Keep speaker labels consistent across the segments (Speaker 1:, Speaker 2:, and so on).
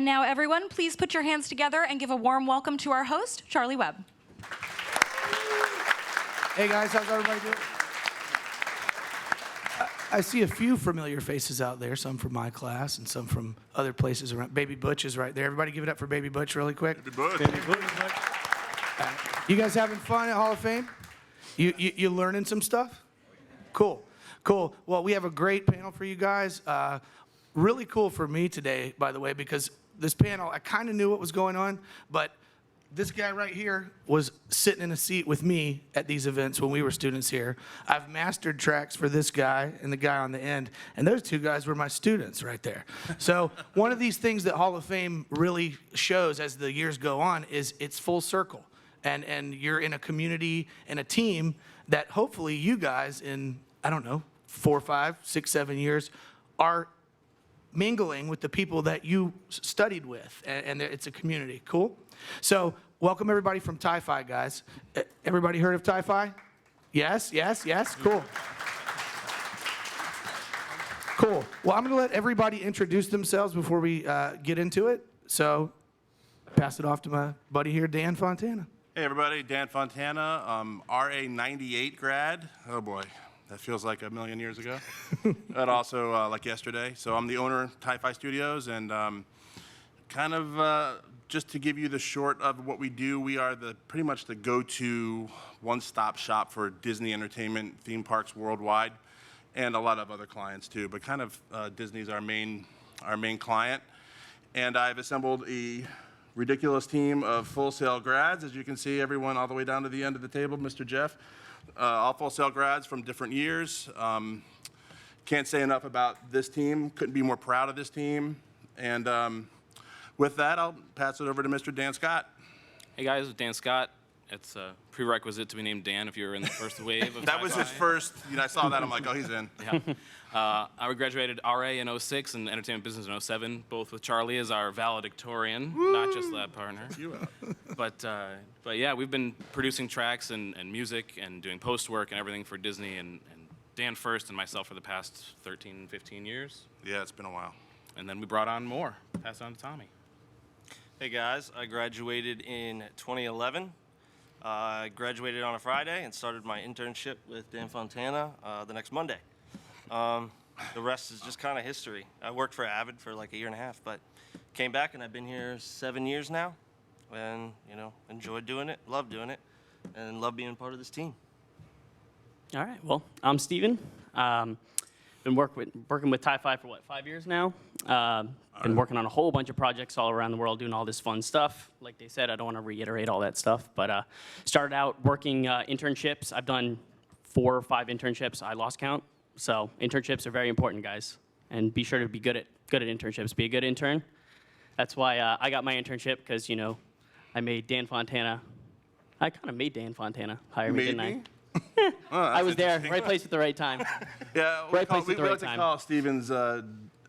Speaker 1: And now, everyone, please put your hands together and give a warm welcome to our host, Charley Webb.
Speaker 2: Hey guys, how's everybody doing? I see a few familiar faces out there, some from my class and some from other places around. Baby Butch is right there. Everybody give it up for Baby Butch really quick.
Speaker 3: Baby Butch.
Speaker 2: Baby Butch. You guys having fun at Hall of Fame? You learning some stuff? Cool. Well, we have a great panel for you guys. Really cool for me today, by the way, because this panel, I kind of knew what was going on, but this guy right here was sitting in a seat with me at these events when we were students here. I've mastered tracks for this guy and the guy on the end, and those two guys were my students right there. So one of these things that Hall of Fame really shows as the years go on is it's full circle. And you're in a community and a team that hopefully you guys in, I don't know, 4, 5, 6, 7 years are mingling with the people that you studied with, and it's a community. Cool? So welcome everybody from Ti-Fi, guys. Everybody heard of Ti-Fi? Yes? Cool. Cool. Well, I'm going to let everybody introduce themselves before we get into it. So pass it off to my buddy here, Dan Fontana.
Speaker 3: Hey everybody, Dan Fontana, RA 98 grad. Oh boy, that feels like a million years ago. But also like yesterday. So I'm the owner of Ti-Fi Studios, and just to give you the short of what we do, we are pretty much the go-to one-stop shop for Disney entertainment, theme parks worldwide, and a lot of other clients too. But Disney's our main client, and I've assembled a ridiculous team of Full Sail grads. As you can see, everyone all the way down to the end of the table, Mr. Jeff, all Full Sail grads from different years. Can't say enough about this team. Couldn't be more proud of this team, and. With that, I'll pass it over to Mr. Dan Scott.
Speaker 4: Hey guys, Dan Scott. It's a prerequisite to be named Dan if you're in the first wave of
Speaker 3: That was his first, I saw that, I'm like, oh, he's in.
Speaker 4: Yeah. I graduated RA in 06 and Entertainment Business in 07, both with Charley as our valedictorian, not just lab partner. But yeah, we've been producing tracks and music and doing post work and everything for Disney and Dan first and myself for the past 13, 15 years.
Speaker 3: Yeah, it's been a while.
Speaker 4: And then we brought on more. Pass it on to Tommy.
Speaker 5: Hey guys, I graduated in 2011. I graduated on a Friday and started my internship with Dan Fontana the next Monday. The rest is just kind of history. I worked for Avid for like a year and a half, but came back and I've been here 7 years now, and enjoyed doing it, love doing it, and love being part of this team.
Speaker 6: All right. Well, I'm Steven. Been working with Ti-Fi for, 5 years now? Been working on a whole bunch of projects all around the world, doing all this fun stuff. Like they said, I don't want to reiterate all that stuff, but started out working internships. I've done 4 or 5 internships. I lost count. So internships are very important, guys. And be sure to be good at internships. Be a good intern. That's why I got my internship, because, I made Dan Fontana. I kind of made Dan Fontana hire me, didn't I? I was there, right place at the right time.
Speaker 3: Yeah,
Speaker 6: right place
Speaker 3: we
Speaker 6: at the right
Speaker 3: like
Speaker 6: time.
Speaker 3: to call Steven's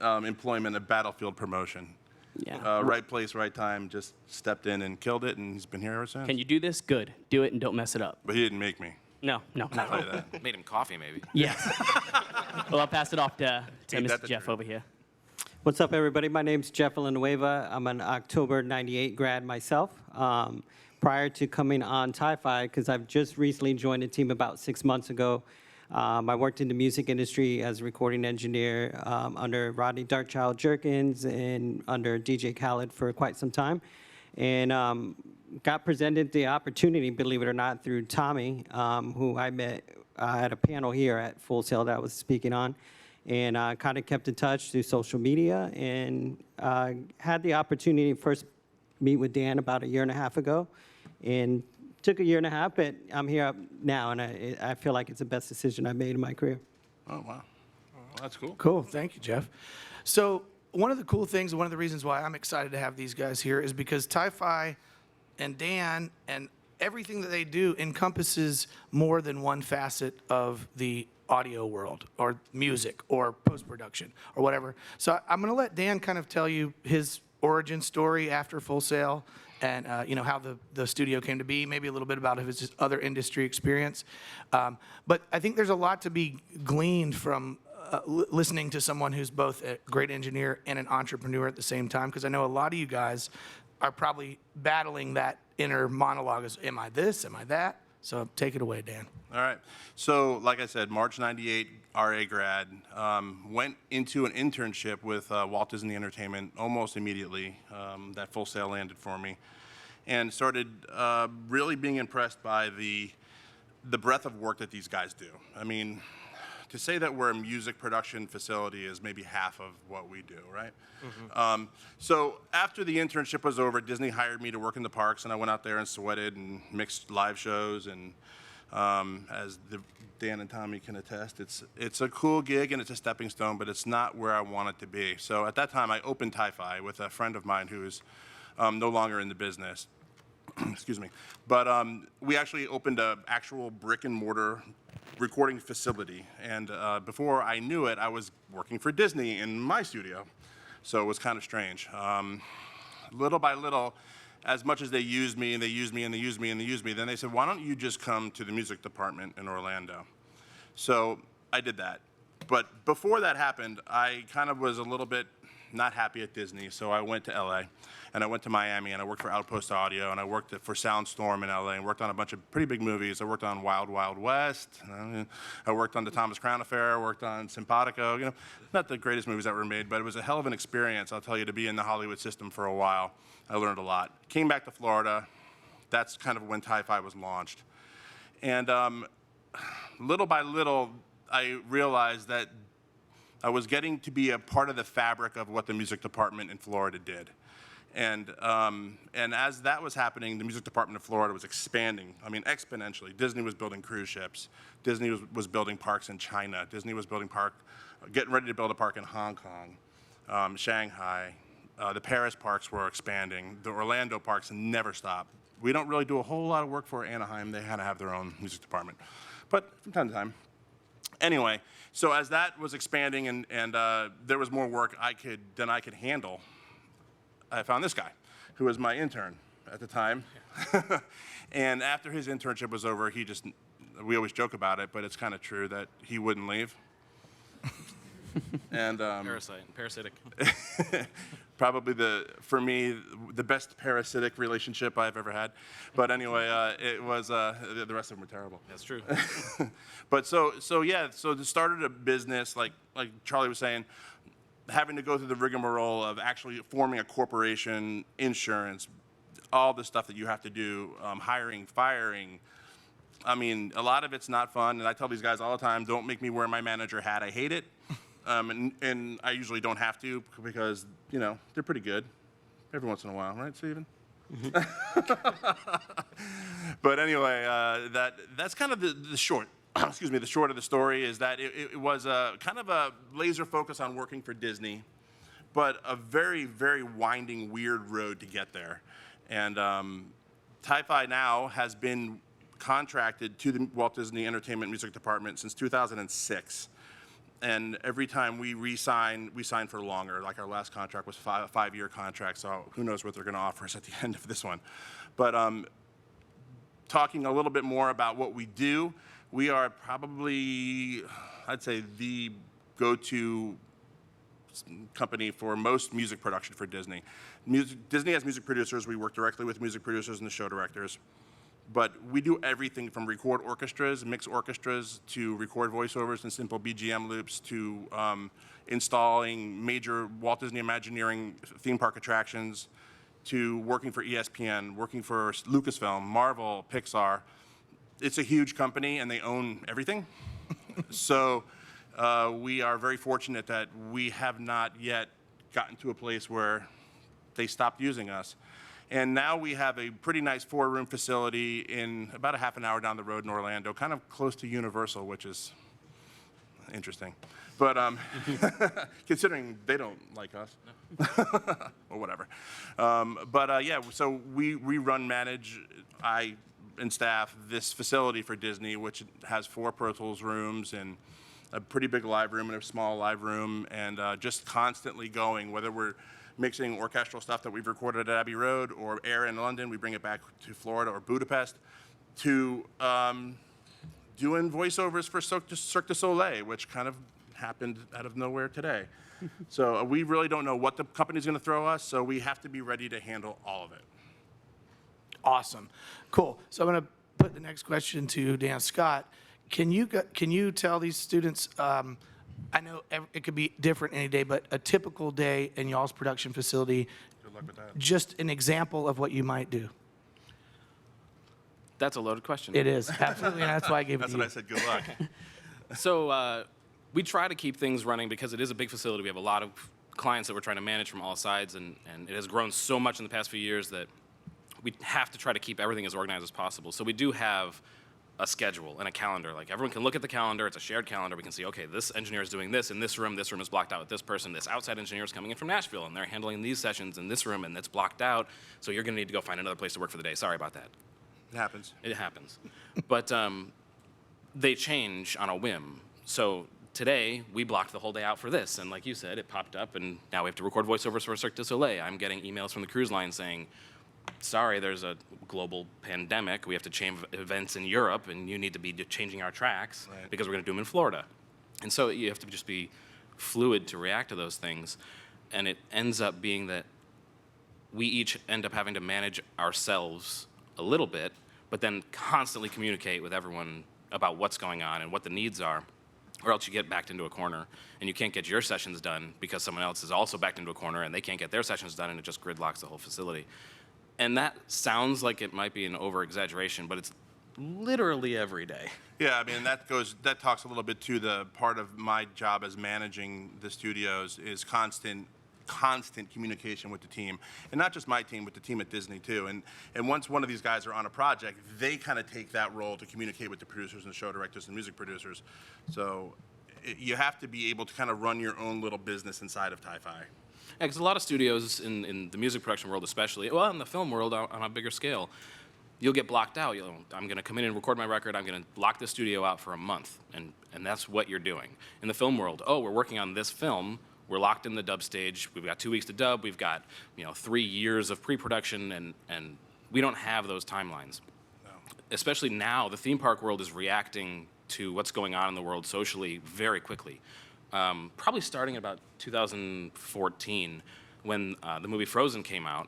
Speaker 3: employment a battlefield promotion.
Speaker 6: Yeah.
Speaker 3: Right place, right time, just stepped in and killed it, and he's been here ever since.
Speaker 6: Can you do this? Good. Do it and don't mess it up.
Speaker 3: But he didn't make me.
Speaker 6: No, not
Speaker 3: I'll tell you that.
Speaker 4: Made him coffee, maybe.
Speaker 6: Yes. Well, I'll pass it off to
Speaker 3: Ain't that
Speaker 6: Mr.
Speaker 3: the
Speaker 6: Jeff
Speaker 3: truth?
Speaker 6: over here.
Speaker 7: What's up, everybody? My name's Jeff Villanueva. I'm an October 98 grad myself. Prior to coming on Ti-Fi, because I've just recently joined the team about 6 months ago, I worked in the music industry as a recording engineer under Rodney Darkchild Jerkins and under DJ Khaled for quite some time. And got presented the opportunity, believe it or not, through Tommy, who I met at a panel here at Full Sail that I was speaking on. And kind of kept in touch through social media, and had the opportunity to first meet with Dan about a year and a half ago. And took a year and a half, but I'm here now, and I feel like it's the best decision I've made in my career.
Speaker 3: Oh, wow. Well, that's cool.
Speaker 2: Cool. Thank you, Jeff. So one of the cool things, one of the reasons why I'm excited to have these guys here is because Ti-Fi and Dan and everything that they do encompasses more than one facet of the audio world or music or post-production or whatever. So I'm going to let Dan kind of tell you his origin story after Full Sail, and how the studio came to be, maybe a little bit about his other industry experience. But I think there's a lot to be gleaned from listening to someone who's both a great engineer and an entrepreneur at the same time, because I know a lot of you guys are probably battling that inner monologue as, am I this, am I that? So take it away, Dan.
Speaker 3: All right. So, like I said, March '98, RA grad. Went into an internship with Walt Disney Entertainment almost immediately. That Full Sail landed for me, and started really being impressed by the breadth of work that these guys do. I mean, to say that we're a music production facility is maybe half of what we do, right? Mm-hmm. So after the internship was over, Disney hired me to work in the parks, and I went out there and sweated and mixed live shows. And as Dan and Tommy can attest, it's a cool gig and it's a stepping stone, but it's not where I want it to be. So at that time, I opened Ti-Fi with a friend of mine who's no longer in the business. Excuse me. But we actually opened an actual brick and mortar recording facility. And before I knew it, I was working for Disney in my studio. So it was kind of strange. Little by little, as much as they used me and they used me and they used me and they used me, then they said, why don't you just come to the music department in Orlando? So I did that. But before that happened, I kind of was a little bit not happy at Disney, so I went to LA, and I went to Miami, and I worked for Outpost Audio, and I worked for Soundstorm in LA, and worked on a bunch of pretty big movies. I worked on Wild Wild West, I worked on the Thomas Crown Affair, I worked on Simpatico, you know, not the greatest movies that were made, but it was a hell of an experience, I'll tell you, to be in the Hollywood system for a while. I learned a lot. Came back to Florida. That's kind of when Ti-Fi was launched. And little by little, I realized that I was getting to be a part of the fabric of what the music department in Florida did. And as that was happening, the music department of Florida was expanding, I mean, exponentially. Disney was building cruise ships. Disney was building parks in China. Disney was getting ready to build a park in Hong Kong, Shanghai. The Paris parks were expanding. The Orlando parks never stopped. We don't really do a whole lot of work for Anaheim. They had to have their own music department. But from time to time. Anyway, so as that was expanding and there was more work than I could handle, I found this guy, who was my intern at the time. And after his internship was over, we always joke about it, but it's kind of true that he wouldn't leave. And
Speaker 4: parasitic.
Speaker 3: Probably for me, the best parasitic relationship I've ever had. But anyway, it was, the rest of them were terrible.
Speaker 4: That's true.
Speaker 3: But so they started a business, like Charlie was saying, having to go through the rigmarole of actually forming a corporation, insurance, all the stuff that you have to do, hiring, firing. I mean, a lot of it's not fun, and I tell these guys all the time, don't make me wear my manager hat. I hate it. And I usually don't have to because, you know, they're pretty good every once in a while, right, Steven? But anyway, that's kind of the short. Excuse me. The short of the story is that it was kind of a laser focus on working for Disney, but a very, very winding, weird road to get there. And Ti-Fi now has been contracted to the Walt Disney Entertainment Music Department since 2006. And every time we sign for longer. Like our last contract was a 5-year contract, so who knows what they're going to offer us at the end of this one. But talking a little bit more about what we do, we are probably, I'd say, the go-to company for most music production for Disney. Disney has music producers. We work directly with music producers and the show directors. But we do everything from record orchestras, mix orchestras, to record voiceovers and simple BGM loops, to installing major Walt Disney Imagineering theme park attractions, to working for ESPN, working for Lucasfilm, Marvel, Pixar. It's a huge company, and they own everything. So we are very fortunate that we have not yet gotten to a place where they stopped using us. And now we have a pretty nice 4-room facility in about a half an hour down the road in Orlando, kind of close to Universal, which is interesting. But considering they don't like us, or whatever. Yeah, so we run, manage, I and staff this facility for Disney, which has 4 Pro Tools rooms and a pretty big live room and a small live room, and just constantly going, whether we're mixing orchestral stuff that we've recorded at Abbey Road or air in London, we bring it back to Florida or Budapest, to doing voiceovers for Cirque du Soleil, which kind of happened out of nowhere today. So we really don't know what the company's going to throw us, so we have to be ready to handle all of it.
Speaker 2: Awesome. Cool. So I'm going to put the next question to Dan Scott. Can you tell these students, I know it could be different any day, but a typical day in y'all's production facility,
Speaker 3: Good luck with that.
Speaker 2: just an example of what you might do?
Speaker 4: That's a loaded question.
Speaker 2: It is, absolutely, and that's why I gave it
Speaker 3: That's
Speaker 2: to
Speaker 3: what
Speaker 2: you.
Speaker 3: I said, good luck.
Speaker 4: So we try to keep things running because it is a big facility. We have a lot of clients that we're trying to manage from all sides, and it has grown so much in the past few years that we have to try to keep everything as organized as possible. So we do have a schedule and a calendar. Like, everyone can look at the calendar. It's a shared calendar. We can see, okay, this engineer is doing this in this room. This room is blocked out with this person. This outside engineer is coming in from Nashville, and they're handling these sessions in this room, and it's blocked out. So you're going to need to go find another place to work for the day. Sorry about that.
Speaker 3: It happens.
Speaker 4: It happens. But they change on a whim. So today, we blocked the whole day out for this. And like you said, it popped up, and now we have to record voiceovers for Cirque du Soleil. I'm getting emails from the cruise line saying, sorry, there's a global pandemic. We have to change events in Europe, and you need to be changing our tracks because we're going to do them in Florida. And so you have to just be fluid to react to those things. And it ends up being that we each end up having to manage ourselves a little bit, but then constantly communicate with everyone about what's going on and what the needs are, or else you get backed into a corner and you can't get your sessions done because someone else is also backed into a corner and they can't get their sessions done, and it just gridlocks the whole facility. And that sounds like it might be an over-exaggeration, but it's literally every day.
Speaker 3: Yeah, I mean, that talks a little bit to the part of my job as managing the studios is constant communication with the team, and not just my team, but the team at Disney too. And once one of these guys are on a project, they kind of take that role to communicate with the producers and show directors and music producers. So you have to be able to kind of run your own little business inside of Ti-Fi.
Speaker 4: Yeah, because a lot of studios in the music production world especially, well, in the film world on a bigger scale, you'll get blocked out. I'm going to come in and record my record. I'm going to lock the studio out for a month, and that's what you're doing. In the film world, we're working on this film. We're locked in the dub stage. We've got 2 weeks to dub. We've got 3 years of pre-production, and we don't have those timelines.
Speaker 3: No.
Speaker 4: Especially now, the theme park world is reacting to what's going on in the world socially very quickly. Probably starting about 2014, when the movie Frozen came out.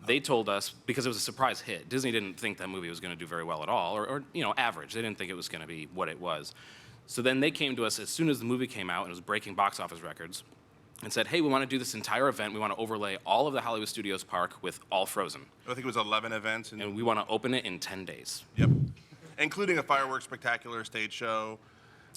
Speaker 4: They told us, because it was a surprise hit, Disney didn't think that movie was going to do very well at all, or average. They didn't think it was going to be what it was. So then they came to us as soon as the movie came out and it was breaking box office records, and said, hey, we want to do this entire event. We want to overlay all of the Hollywood Studios park with all Frozen.
Speaker 3: I think it was 11 events.
Speaker 4: And we want to open it in 10 days.
Speaker 3: Yep. Including a fireworks spectacular, stage show.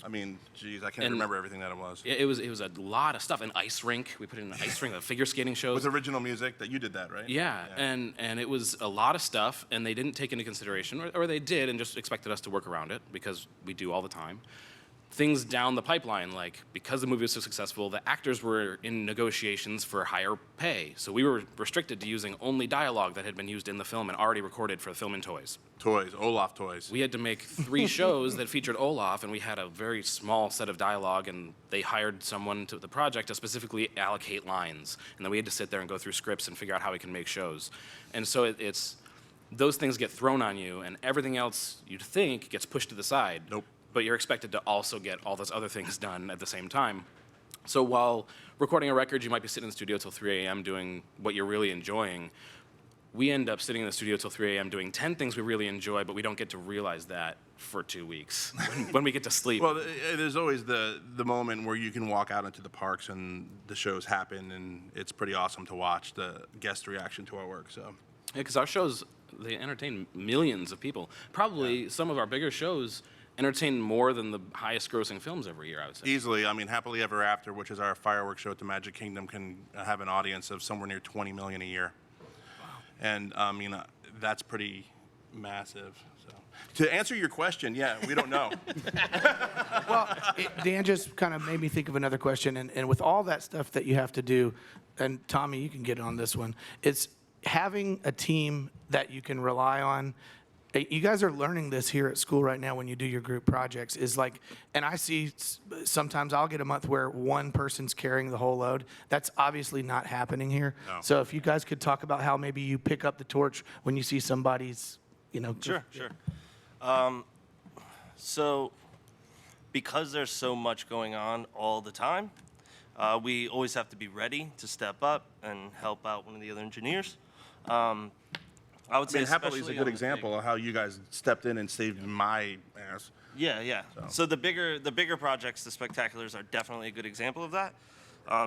Speaker 3: I mean, geez, I can't remember everything that it was.
Speaker 4: It was a lot of stuff. An ice rink. We put in an ice rink, the figure skating shows.
Speaker 3: With original music, that you did that, right?
Speaker 4: Yeah, and it was a lot of stuff, and they didn't take into consideration, or they did and just expected us to work around it, because we do all the time. Things down the pipeline, like because the movie was so successful, the actors were in negotiations for higher pay. So we were restricted to using only dialogue that had been used in the film and already recorded for the film and toys.
Speaker 3: Toys, Olaf toys.
Speaker 4: We had to make 3 shows that featured Olaf, and we had a very small set of dialogue, and they hired someone to the project to specifically allocate lines. And then we had to sit there and go through scripts and figure out how we can make shows. And so it's those things get thrown on you, and everything else you'd think gets pushed to the side.
Speaker 3: Nope.
Speaker 4: But you're expected to also get all those other things done at the same time. So while recording a record, you might be sitting in the studio till 3 a.m. doing what you're really enjoying. We end up sitting in the studio till 3 a.m. doing 10 things we really enjoy, but we don't get to realize that for 2 weeks when we get to sleep.
Speaker 3: Well, there's always the moment where you can walk out into the parks and the shows happen, and it's pretty awesome to watch the guest reaction to our work. So.
Speaker 4: Yeah, because our shows, they entertain millions of people. Probably some of our bigger shows entertain more than the highest grossing films every year, I would say.
Speaker 3: Easily. I mean, Happily Ever After, which is our fireworks show at the Magic Kingdom, can have an audience of somewhere near 20 million a year. Wow. And I mean, that's pretty massive. So, to answer your question, yeah, we don't know.
Speaker 2: Well, Dan just kind of made me think of another question, and with all that stuff that you have to do, and Tommy, you can get on this one, it's having a team that you can rely on. You guys are learning this here at school right now when you do your group projects, is like, and I see sometimes I'll get a month where one person's carrying the whole load. That's obviously not happening here.
Speaker 3: No.
Speaker 2: So if you guys could talk about how maybe you pick up the torch when you see somebody's,
Speaker 5: Sure. So because there's so much going on all the time, we always have to be ready to step up and help out one of the other engineers. I would
Speaker 3: I
Speaker 5: say
Speaker 3: mean, Happily is a
Speaker 5: especially
Speaker 3: good
Speaker 5: on the
Speaker 3: example of how you guys stepped in and saved my ass.
Speaker 5: Yeah. So the bigger projects, the spectaculars, are definitely a good example of that.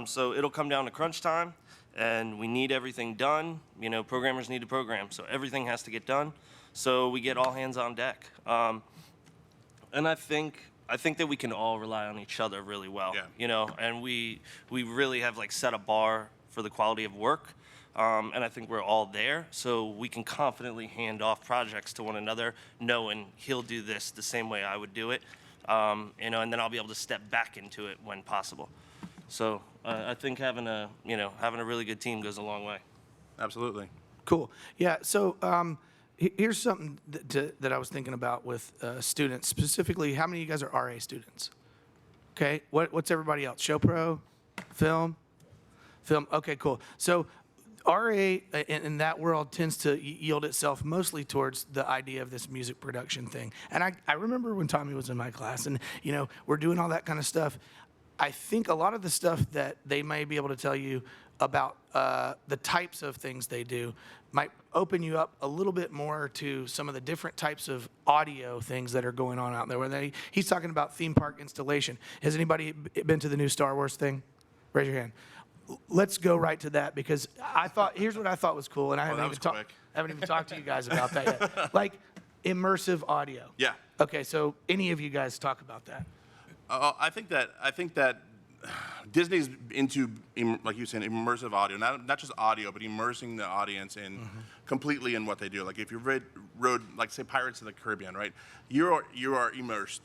Speaker 5: So it'll come down to crunch time, and we need everything done. You know, programmers need to program, so everything has to get done. So we get all hands on deck. And I think that we can all rely on each other really well.
Speaker 3: Yeah.
Speaker 5: You know, and we really have like set a bar for the quality of work. And I think we're all there, so we can confidently hand off projects to one another, knowing he'll do this the same way I would do it, you know, and then I'll be able to step back into it when possible. So I think having a really good team goes a long way.
Speaker 3: Absolutely.
Speaker 2: Cool. Yeah. So here's something that I was thinking about with students, specifically. How many of you guys are RA students? Okay. What's everybody else? Show pro, film. Okay. Cool. So RA in that world tends to yield itself mostly towards the idea of this music production thing. And I remember when Tommy was in my class, and you know, we're doing all that kind of stuff. I think a lot of the stuff that they may be able to tell you about the types of things they do might open you up a little bit more to some of the different types of audio things that are going on out there. Where he's talking about theme park installation. Has anybody been to the new Star Wars thing? Raise your hand. Let's go right to that, because here's what I thought was cool, and I haven't even talked to you guys about that yet. Like immersive audio.
Speaker 3: Yeah.
Speaker 2: Okay, so any of you guys talk about that?
Speaker 3: I think that Disney's into, like you said, immersive audio. Not just audio, but immersing the audience in completely in what they do. Like if you rode, like say Pirates of the Caribbean, right? You are immersed.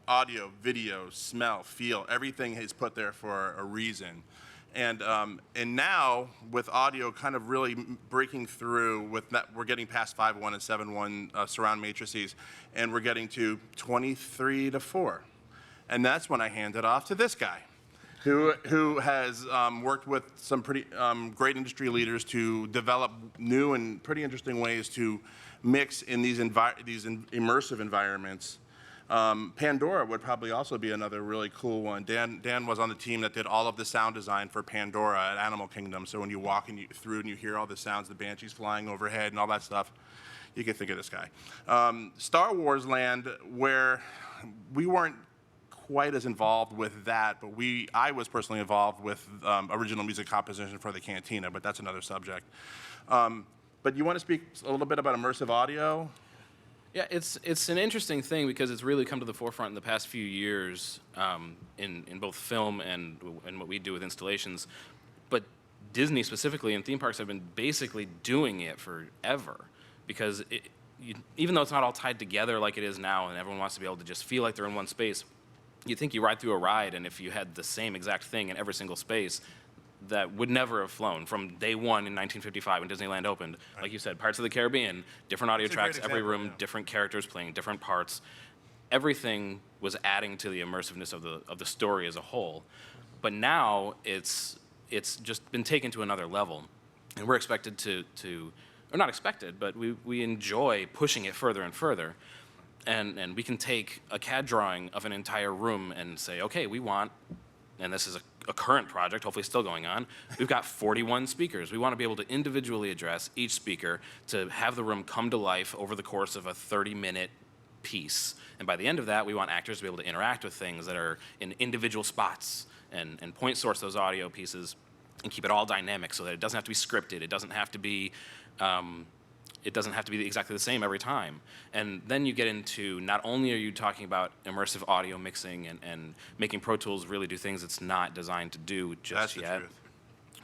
Speaker 3: Audio, video, smell, feel. Everything is put there for a reason. And now with audio kind of really breaking through with that, we're getting past 5.1 and 7.1 surround matrices, and we're getting to 23 to 4. And that's when I hand it off to this guy, who has worked with some pretty great industry leaders to develop new and pretty interesting ways to mix in these immersive environments. Pandora would probably also be another really cool one. Dan was on the team that did all of the sound design for Pandora at Animal Kingdom. So when you walk through and you hear all the sounds, the banshees flying overhead and all that stuff, you can think of this guy. Star Wars Land, where we weren't quite as involved with that, but I was personally involved with original music composition for the Cantina, but that's another subject. But you want to speak a little bit about immersive audio?
Speaker 4: Yeah, it's an interesting thing because it's really come to the forefront in the past few years in both film and what we do with installations. But Disney specifically and theme parks have been basically doing it forever, because even though it's not all tied together like it is now and everyone wants to be able to just feel like they're in one space, you think you ride through a ride, and if you had the same exact thing in every single space, that would never have flown from day one in 1955 when Disneyland opened. Right. Like you said, Pirates of the Caribbean, different audio tracks, every room, yeah. Different characters playing different parts. Everything was adding to the immersiveness of the story as a whole. But now it's just been taken to another level. And we're expected to or not expected, but we enjoy pushing it further and further. And we can take a CAD drawing of an entire room and say, okay, we want, and this is a current project, hopefully still going on, we've got 41 speakers. We want to be able to individually address each speaker to have the room come to life over the course of a 30-minute piece. And by the end of that, we want actors to be able to interact with things that are in individual spots and point source those audio pieces and keep it all dynamic so that it doesn't have to be scripted. It doesn't have to be exactly the same every time. And then you get into, not only are you talking about immersive audio mixing and making Pro Tools really do things it's not designed to do just yet.
Speaker 3: That's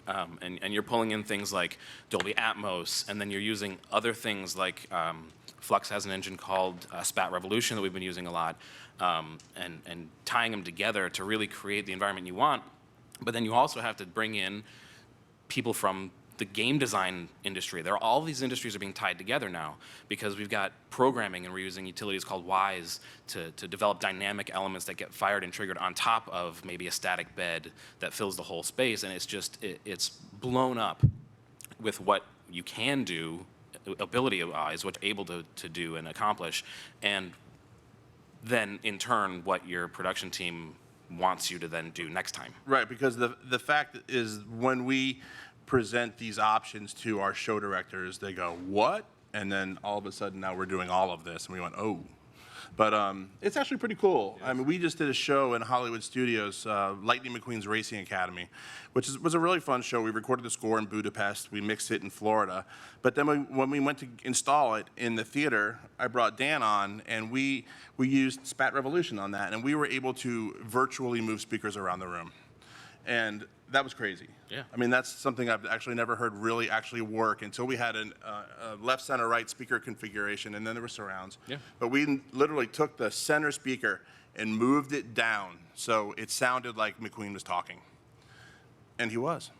Speaker 3: the truth.
Speaker 4: And you're pulling in things like Dolby Atmos, and then you're using other things like Flux has an engine called Spat Revolution that we've been using a lot, and tying them together to really create the environment you want. But then you also have to bring in people from the game design industry. All these industries are being tied together now because we've got programming and we're using utilities called Wise to develop dynamic elements that get fired and triggered on top of maybe a static bed that fills the whole space. And it's just, it's blown up with what you can do, ability-wise, what you're able to do and accomplish. And then in turn what your production team wants you to then do next time.
Speaker 3: Right, because the fact is when we present these options to our show directors, they go, what? And then all of a sudden now we're doing all of this, and we went, oh. But it's actually pretty cool. I mean, we just did a show in Hollywood Studios, Lightning McQueen's Racing Academy, which was a really fun show. We recorded the score in Budapest. We mixed it in Florida. But then when we went to install it in the theater, I brought Dan on, and we used Spat Revolution on that, and we were able to virtually move speakers around the room. And that was crazy.
Speaker 4: Yeah.
Speaker 3: I mean, that's something I've actually never heard really actually work until we had a left, center, right speaker configuration, and then there were surrounds.
Speaker 4: Yeah.
Speaker 3: But we literally took the center speaker and moved it down so it sounded like McQueen was talking. And he was.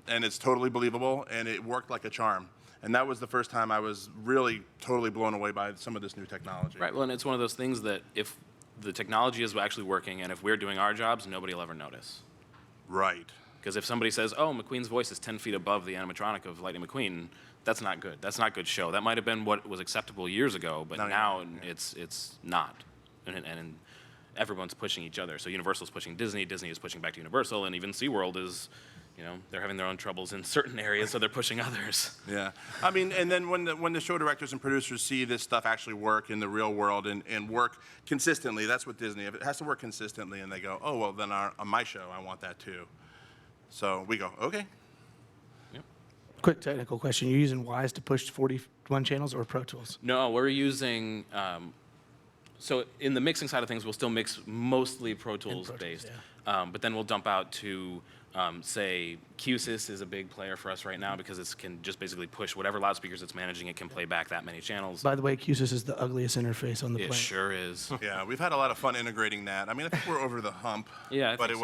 Speaker 3: And it's totally believable, and it worked like a charm. And that was the first time I was really totally blown away by some of this new technology.
Speaker 4: Right, well, and it's one of those things that if the technology is actually working and if we're doing our jobs, nobody will ever notice.
Speaker 3: Right.
Speaker 4: Because if somebody says, oh, McQueen's voice is 10 feet above the animatronic of Lightning McQueen, that's not good. That's not good show. That might have been what was acceptable years ago, but
Speaker 3: Not
Speaker 4: now
Speaker 3: anymore, yeah.
Speaker 4: it's not. And everyone's pushing each other. So Universal's pushing Disney, Disney is pushing back to Universal, and even SeaWorld is, they're having their own troubles in certain areas, so they're pushing others.
Speaker 3: Yeah, I mean, and then when the show directors and producers see this stuff actually work in the real world and work consistently, that's what Disney, if it has to work consistently, and they go, oh, well, then on my show, I want that too. So we go, okay.
Speaker 2: Quick technical question. You're using Wise to push 41 channels or Pro Tools?
Speaker 4: No, we're using, so in the mixing side of things, we'll still mix mostly Pro Tools based, but then we'll dump out to, say, QSys is a big player for us right now because it can just basically push whatever loudspeakers it's managing, it can play back that many channels.
Speaker 2: By the way, QSys is the ugliest interface on the
Speaker 4: It
Speaker 2: planet.
Speaker 4: sure is.
Speaker 3: Yeah, we've had a lot of fun integrating that. I mean, I think we're over the hump.
Speaker 4: Yeah, I
Speaker 3: but
Speaker 4: think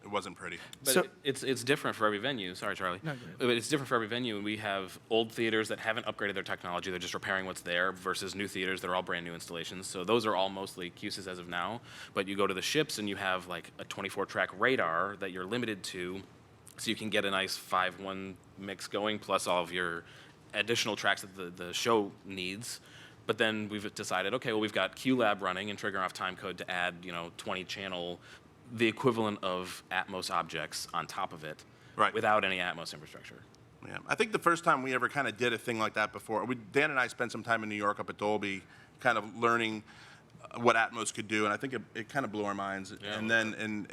Speaker 3: it wasn't pretty.
Speaker 4: But
Speaker 2: So-
Speaker 4: it's different for every venue. Sorry, Charlie.
Speaker 2: No, go ahead.
Speaker 4: But it's different for every venue. We have old theaters that haven't upgraded their technology. They're just repairing what's there versus new theaters that are all brand new installations. So those are all mostly QSys as of now. But you go to the ships and you have like a 24-track radar that you're limited to, so you can get a nice 5-1 mix going plus all of your additional tracks that the show needs. But then we've decided, okay, well, we've got QLab running and triggering off timecode to add, 20 channel, the equivalent of Atmos objects on top of it,
Speaker 3: Right.
Speaker 4: without any Atmos infrastructure.
Speaker 3: Yeah, I think the first time we ever kind of did a thing like that before, Dan and I spent some time in New York up at Dolby, kind of learning what Atmos could do, and I think it kind of blew our minds.
Speaker 4: Yeah,
Speaker 3: And then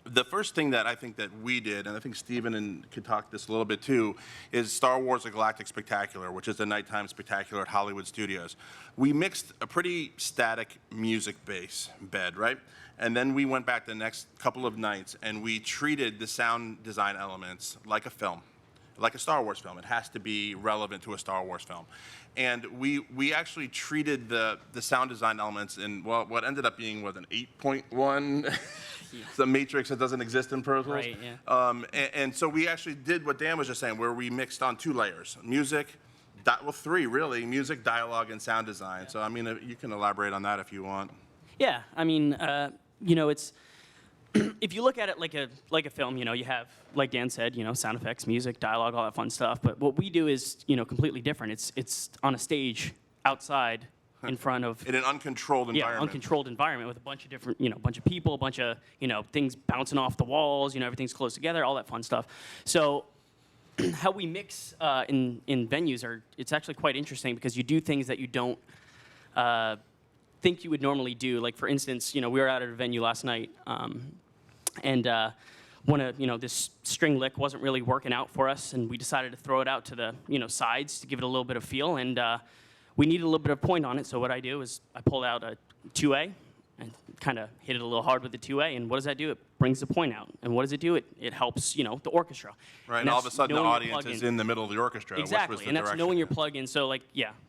Speaker 3: the first thing that I think that we did, and I think Steven could talk this a little bit too, is Star Wars: A Galactic Spectacular, which is the nighttime spectacular at Hollywood Studios. We mixed a pretty static music bed, right? And then we went back the next couple of nights and we treated the sound design elements like a film, like a Star Wars film. It has to be relevant to a Star Wars film. And we actually treated the sound design elements in what ended up being an 8.1. It's a matrix that doesn't exist in Pro Tools.
Speaker 6: Right, yeah.
Speaker 3: And so we actually did what Dan was just saying, where we mixed on 2 layers: music, 3 really: music, dialogue, and sound design. So I mean, you can elaborate on that if you want.
Speaker 6: Yeah, I mean, it's if you look at it like a film, you have, like Dan said, sound effects, music, dialogue, all that fun stuff. But what we do is, completely different. It's on a stage outside in front of
Speaker 3: In an uncontrolled environment.
Speaker 6: uncontrolled environment with a bunch of different, bunch of people, a bunch of, things bouncing off the walls, everything's close together, all that fun stuff. So how we mix in venues it's actually quite interesting because you do things that you don't think you would normally do. Like, for instance, we were out at a venue last night, and this string lick wasn't really working out for us, and we decided to throw it out to the, sides to give it a little bit of feel, and we needed a little bit of point on it, so what I do is I pulled out a 2A and kind of hit it a little hard with the 2A, and what does that do? It brings the point out. And what does it do? It helps, the orchestra.
Speaker 3: Right, and all of a sudden the audience is in the middle of the orchestra,
Speaker 6: exactly,
Speaker 3: which was the
Speaker 6: and that's
Speaker 3: direction.
Speaker 6: knowing your plugin. So,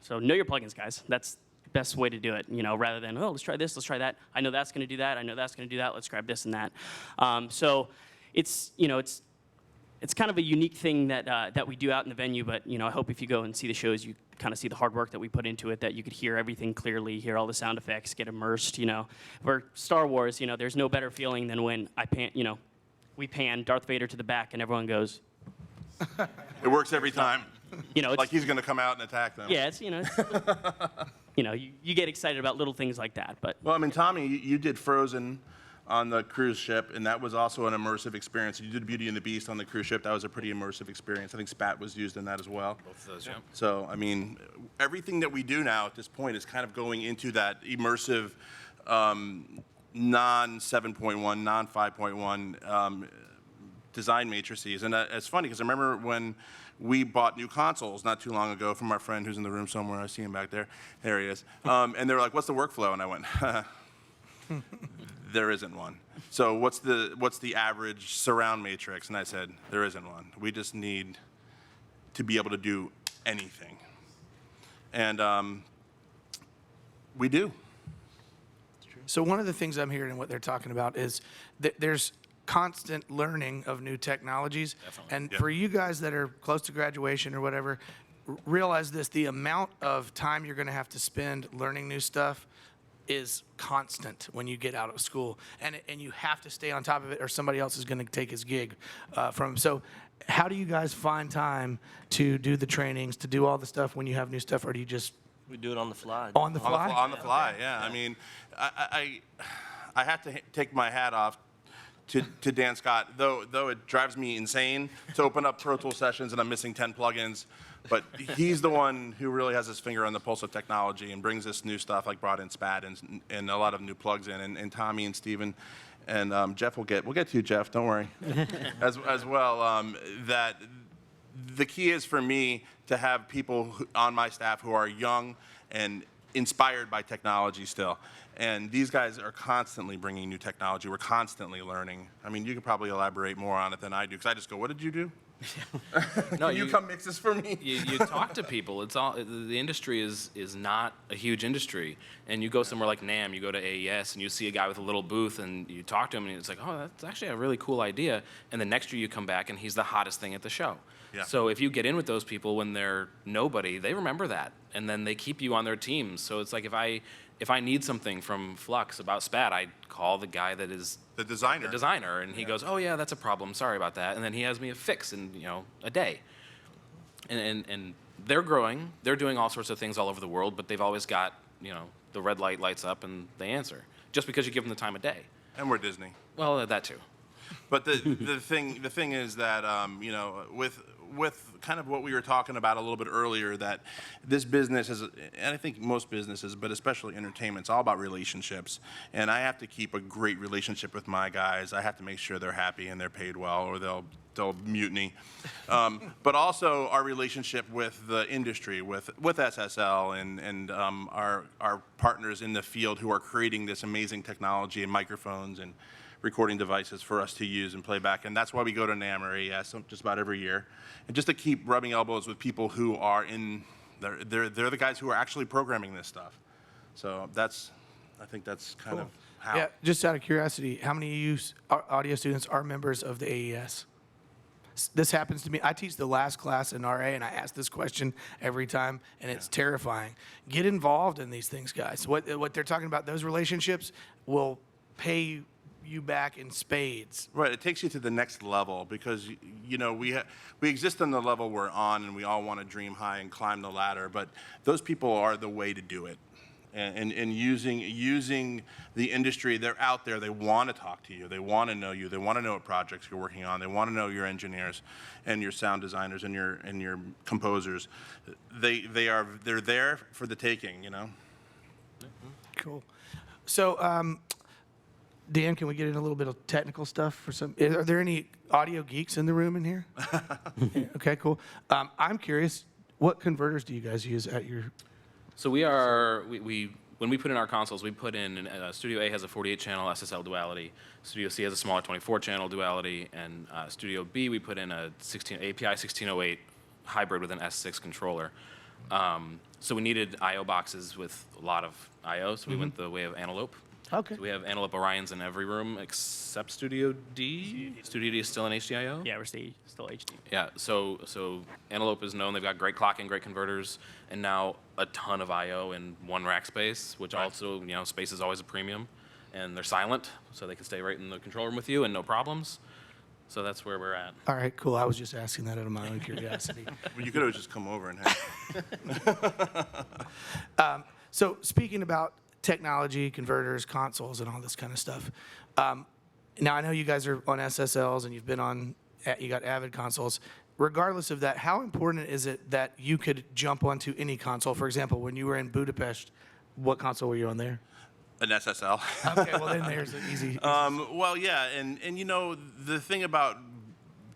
Speaker 6: so know your plugins, guys. That's the best way to do it, rather than, oh, let's try this, let's try that. I know that's going to do that. I know that's going to do that. Let's grab this and that. So it's kind of a unique thing that we do out in the venue, but, I hope if you go and see the shows, you kind of see the hard work that we put into it, that you could hear everything clearly, hear all the sound effects, get immersed, For Star Wars, there's no better feeling than when we pan Darth Vader to the back and everyone goes.
Speaker 3: It works every time.
Speaker 6: It's,
Speaker 3: Like he's going to come out and attack them.
Speaker 6: yeah, it's, you get excited about little things like that. But
Speaker 3: Well, I mean, Tommy, you did Frozen on the cruise ship, and that was also an immersive experience. You did Beauty and the Beast on the cruise ship. That was a pretty immersive experience. I think Spat was used in that as well.
Speaker 4: Both of those, yeah.
Speaker 3: So, I mean, everything that we do now at this point is kind of going into that immersive, non-7.1, non-5.1 design matrices. And it's funny because I remember when we bought new consoles not too long ago from our friend who's in the room somewhere. I see him back there. There he is. And they were like, "What's the workflow?" And I went, "There isn't one." So what's the average surround matrix? And I said, "There isn't one. We just need to be able to do anything." And we do.
Speaker 2: So one of the things I'm hearing and what they're talking about is that there's constant learning of new technologies.
Speaker 4: Definitely.
Speaker 2: And
Speaker 3: Yeah.
Speaker 2: for you guys that are close to graduation or whatever, realize this, the amount of time you're going to have to spend learning new stuff is constant when you get out of school. And you have to stay on top of it or somebody else is going to take his gig from. So how do you guys find time to do the trainings, to do all the stuff when you have new stuff, or do you just
Speaker 5: We do it on the fly.
Speaker 2: on the fly?
Speaker 3: On the fly, yeah. I mean, I have to take my hat off to Dan Scott, though it drives me insane to open up Pro Tool sessions and I'm missing 10 plugins. But he's the one who really has his finger on the pulse of technology and brings this new stuff, like brought in Spat and a lot of new plugs in. And Tommy and Steven and Jeff we'll get to you, Jeff. Don't worry, as well. That the key is for me to have people on my staff who are young and inspired by technology still. And these guys are constantly bringing new technology. We're constantly learning. I mean, you could probably elaborate more on it than I do, because I just go, "What did you do?
Speaker 4: No,
Speaker 3: Can you come mix this for me?"
Speaker 4: You talk to people. It's all the industry is not a huge industry, and you go somewhere like NAMM, you go to AES, and you see a guy with a little booth, and you talk to him, and it's like, "Oh, that's actually a really cool idea." And the next year you come back, and he's the hottest thing at the show.
Speaker 3: Yeah.
Speaker 4: So if you get in with those people when they're nobody, they remember that, and then they keep you on their teams. So it's like if I need something from Flux about Spat, I call the guy that is
Speaker 3: The designer.
Speaker 4: and he goes, "Oh yeah, that's a problem. Sorry about that." And then he has me a fix in a day. And they're growing. They're doing all sorts of things all over the world, but they've always got the red light lights up and they answer just because you give them the time of day.
Speaker 3: And we're Disney.
Speaker 4: Well, that too.
Speaker 3: But the thing is that with kind of what we were talking about a little bit earlier, that this business is, and I think most businesses, but especially entertainment, it's all about relationships. And I have to keep a great relationship with my guys. I have to make sure they're happy and they're paid well, or they'll mutiny. But also our relationship with the industry, with SSL and our partners in the field who are creating this amazing technology and microphones and recording devices for us to use and play back. And that's why we go to NAMM or AES just about every year. And just to keep rubbing elbows with people who are they're the guys who are actually programming this stuff. So I think that's kind of how.
Speaker 2: Yeah, just out of curiosity, how many of you audio students are members of the AES? This happens to me. I teach the last class in RA, and I ask this question every time, and it's terrifying. Get involved in these things, guys. What they're talking about, those relationships will pay you back in spades.
Speaker 3: Right, it takes you to the next level because we exist on the level we're on, and we all want to dream high and climb the ladder. But those people are the way to do it, and using the industry. They're out there. They want to talk to you. They want to know you. They want to know what projects you're working on. They want to know your engineers, and your sound designers, and your composers. They're there for the taking.
Speaker 2: Cool. So, Dan, can we get in a little bit of technical stuff for some? Are there any audio geeks in the room in here? Yeah, okay, cool. I'm curious, what converters do you guys use at your?
Speaker 4: So we when we put in our consoles, we put in Studio A has a 48-channel SSL duality, Studio C has a smaller 24-channel duality, and Studio B we put in a API 1608 hybrid with an S6 controller. So we needed I/O boxes with a lot of I/O, so we went the way of Antelope.
Speaker 2: Okay.
Speaker 4: So we have Antelope Orions in every room except Studio D. Studio D is still in HDIO?
Speaker 6: yeah, we're still HD.
Speaker 4: Yeah, so Antelope is known. They've got great clocking, great converters, and now a ton of I/O in one rack space, which also, space is always a premium. And they're silent, so they can stay right in the control room with you and no problems. So that's where we're at.
Speaker 2: All right, cool. I was just asking that out of my own curiosity.
Speaker 3: Well, you could always just come over and hang.
Speaker 2: So speaking about technology, converters, consoles, and all this kind of stuff. Now I know you guys are on SSLs and you've been on, you got Avid consoles. Regardless of that, how important is it that you could jump onto any console? For example, when you were in Budapest, what console were you on there?
Speaker 3: An SSL.
Speaker 2: Okay, well then there's an easy.
Speaker 3: Well, yeah, and you know, the thing about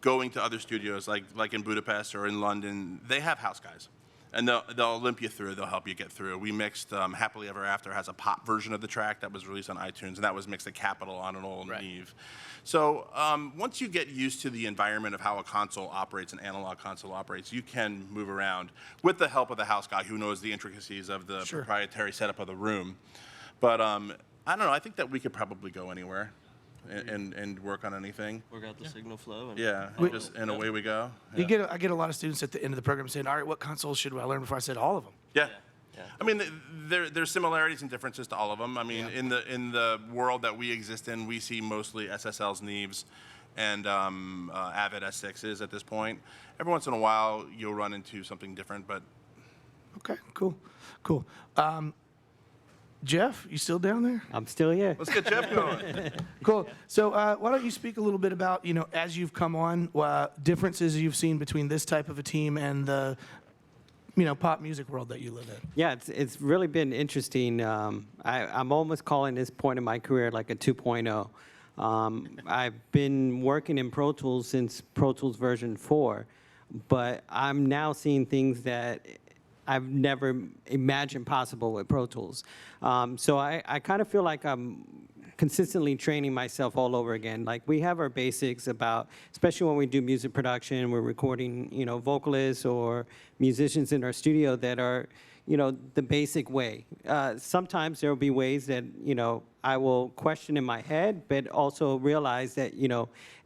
Speaker 3: going to other studios, like in Budapest or in London, they have house guys. And they'll limp you through, they'll help you get through. We mixed Happily Ever After has a pop version of the track that was released on iTunes, and that was mixed at Capitol on an old Neve. So once you get used to the environment of how a console operates, an analog console operates, you can move around with the help of the house guy who knows the intricacies of the proprietary setup of the room. But I don't know, I think that we could probably go anywhere and work on anything.
Speaker 5: Work out the signal flow. And
Speaker 3: Away we go.
Speaker 2: Yeah. I get a lot of students at the end of the program saying, all right, what consoles should I learn before? I said all of them.
Speaker 3: Yeah. I mean, there's similarities and differences to all of them. I mean, in the world that we exist in, we see mostly SSLs, Neves, and Avid S6s at this point. Every once in a while, you'll run into something different, but...
Speaker 2: Okay, cool. Jeff, you still down there?
Speaker 7: I'm still here.
Speaker 3: Let's get Jeff going.
Speaker 2: Cool. So why don't you speak a little bit about, as you've come on, differences you've seen between this type of a team and the, pop music world that you live in?
Speaker 7: Yeah, it's really been interesting. I'm almost calling this point in my career like a 2.0. I've been working in Pro Tools since Pro Tools version 4, but I'm now seeing things that I've never imagined possible with Pro Tools. So I kind of feel like I'm consistently training myself all over again. Like, we have our basics about, especially when we do music production, we're recording, vocalists or musicians in our studio that are, the basic way. Sometimes there will be ways that, I will question in my head, but also realize that,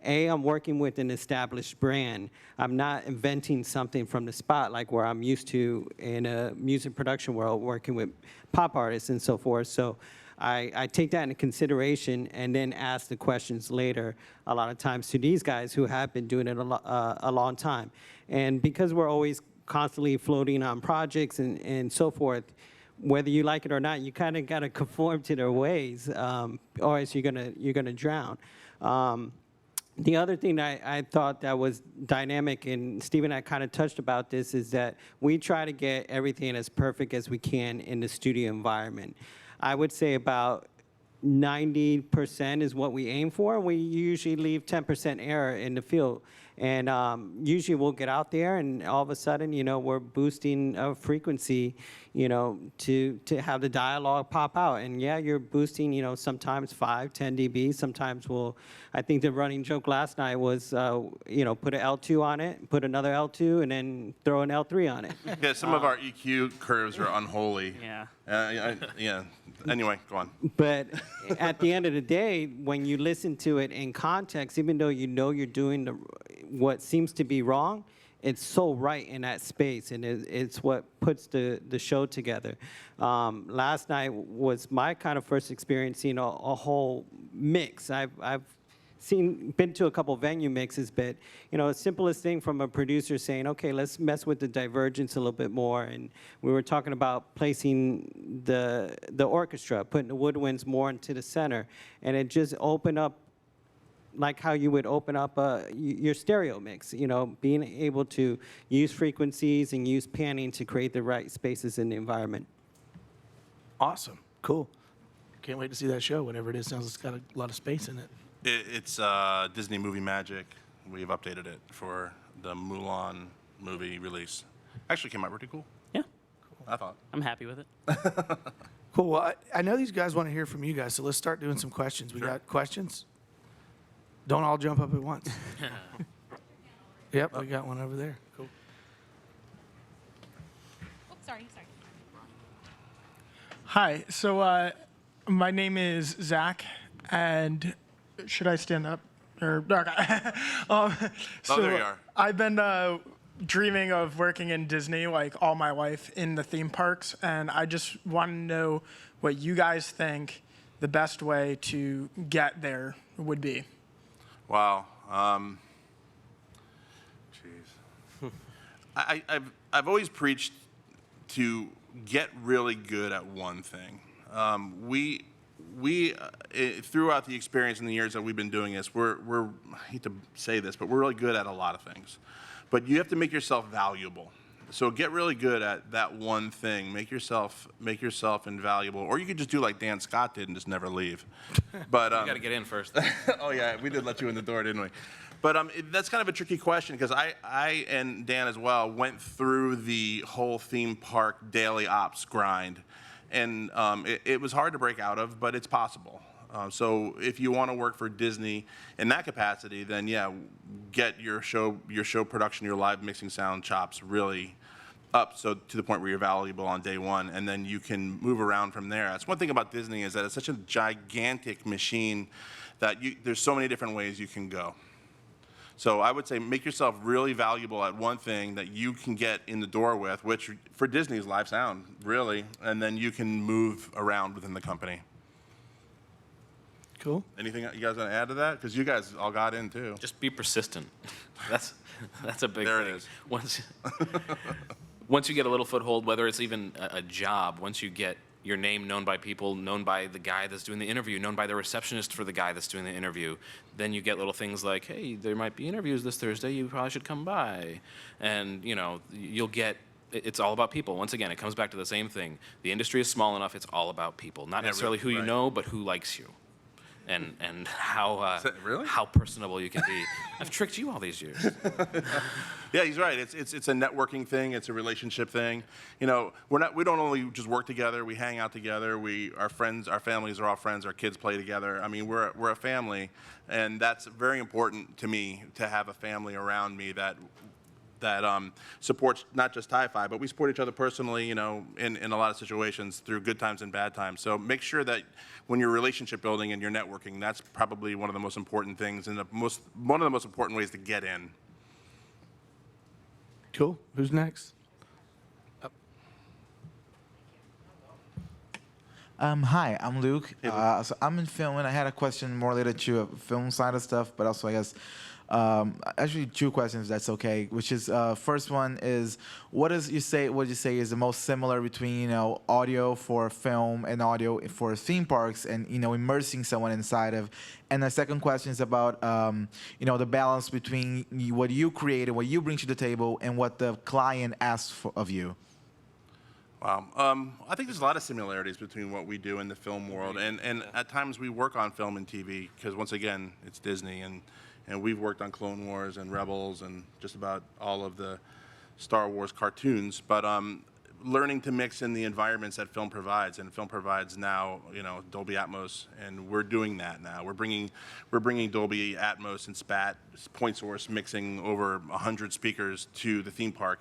Speaker 7: I'm working with an established brand. I'm not inventing something from the spot like where I'm used to in a music production world, working with pop artists and so forth. So I take that into consideration and then ask the questions later, a lot of times to these guys who have been doing it a long time. And because we're always constantly floating on projects and so forth, whether you like it or not, you kind of got to conform to their ways, or else you're gonna drown. The other thing I thought that was dynamic, and Stephen and I kind of touched about this, is that we try to get everything as perfect as we can in the studio environment. I would say about 90% is what we aim for, and we usually leave 10% error in the field. And usually we'll get out there, and all of a sudden, we're boosting a frequency, to have the dialogue pop out. And yeah, you're boosting, sometimes 5, 10 dB. Sometimes I think the running joke last night was, put an L2 on it, put another L2, and then throw an L3 on it.
Speaker 3: Yeah, some of our EQ curves are unholy.
Speaker 6: Yeah.
Speaker 3: Yeah. Anyway, go on.
Speaker 7: But at the end of the day, when you listen to it in context, even though you're doing what seems to be wrong, it's so right in that space, and it's what puts the show together. Last night was my kind of first experience seeing a whole mix. I've been to a couple venue mixes, but the simplest thing from a producer saying, okay, let's mess with the divergence a little bit more. And we were talking about placing the orchestra, putting the woodwinds more into the center, and it just opened up like how you would open up your stereo mix, being able to use frequencies and use panning to create the right spaces in the environment.
Speaker 2: Awesome. Cool. Can't wait to see that show, whatever it is. Sounds like it's got a lot of space in it.
Speaker 3: It's Disney Movie Magic. We've updated it for the Mulan movie release. Actually came out pretty cool.
Speaker 6: Yeah.
Speaker 3: I thought.
Speaker 6: I'm happy with it.
Speaker 2: Cool. Well, I know these guys want to hear from you guys, so let's start doing some questions. We got questions? Don't all jump up at once. Yep, we got one over there. Cool.
Speaker 1: Oh, sorry.
Speaker 8: Hi. So my name is Zach, and should I stand up? Or okay.
Speaker 3: There you are.
Speaker 8: I've been dreaming of working in Disney like all my life in the theme parks, and I just want to know what you guys think the best way to get there would be.
Speaker 3: Wow. Jeez. I've always preached to get really good at one thing. Throughout the experience in the years that we've been doing this, I hate to say this, but we're really good at a lot of things. But you have to make yourself valuable. So get really good at that one thing. Make yourself invaluable. Or you could just do like Dan Scott did and just never leave. But
Speaker 4: You got to get in first.
Speaker 3: oh yeah, we did let you in the door, didn't we? But that's kind of a tricky question because I and Dan as well went through the whole theme park daily ops grind, and it was hard to break out of, but it's possible. So if you want to work for Disney in that capacity, then yeah, get your show production, your live mixing sound chops really up, so to the point where you're valuable on day one, and then you can move around from there. That's one thing about Disney is that it's such a gigantic machine that there's so many different ways you can go. So I would say make yourself really valuable at one thing that you can get in the door with, which for Disney is live sound, really, and then you can move around within the company.
Speaker 2: Cool.
Speaker 3: Anything you guys want to add to that? Because you guys all got in too.
Speaker 4: Just be persistent. That's a big
Speaker 3: There
Speaker 4: thing.
Speaker 3: it is.
Speaker 4: Once you get a little foothold, whether it's even a job, once you get your name known by people, known by the guy that's doing the interview, known by the receptionist for the guy that's doing the interview, then you get little things like, hey, there might be interviews this Thursday, you probably should come by. And, you'll get, it's all about people. Once again, it comes back to the same thing. The industry is small enough, it's all about people. Not necessarily who you know, but who likes you. And how
Speaker 3: really?
Speaker 4: how personable you can be. I've tricked you all these years.
Speaker 3: Yeah, he's right. It's a networking thing. It's a relationship thing. We don't only just work together. We hang out together. Our families are all friends. Our kids play together. I mean, we're a family, and that's very important to me to have a family around me that supports not just Ti-Fi, but we support each other personally, in a lot of situations through good times and bad times. So make sure that when you're relationship building and you're networking, that's probably one of the most important things and one of the most important ways to get in.
Speaker 2: Cool. Who's next?
Speaker 9: Hi, I'm Luke.
Speaker 3: Hey, Luke.
Speaker 9: So I'm in film, and I had a question more related to film side of stuff, but also I guess actually two questions, if that's okay. Which is first one is what would you say is the most similar between audio for film and audio for theme parks, and immersing someone inside of. And the second question is about the balance between what you create and what you bring to the table and what the client asks of you.
Speaker 3: Wow. I think there's a lot of similarities between what we do in the film world, and at times we work on film and TV because once again it's Disney, and we've worked on Clone Wars and Rebels and just about all of the Star Wars cartoons. But learning to mix in the environments that film provides, and film provides now Dolby Atmos, and we're doing that now. We're bringing Dolby Atmos and SPAT point source mixing over 100 speakers to the theme park.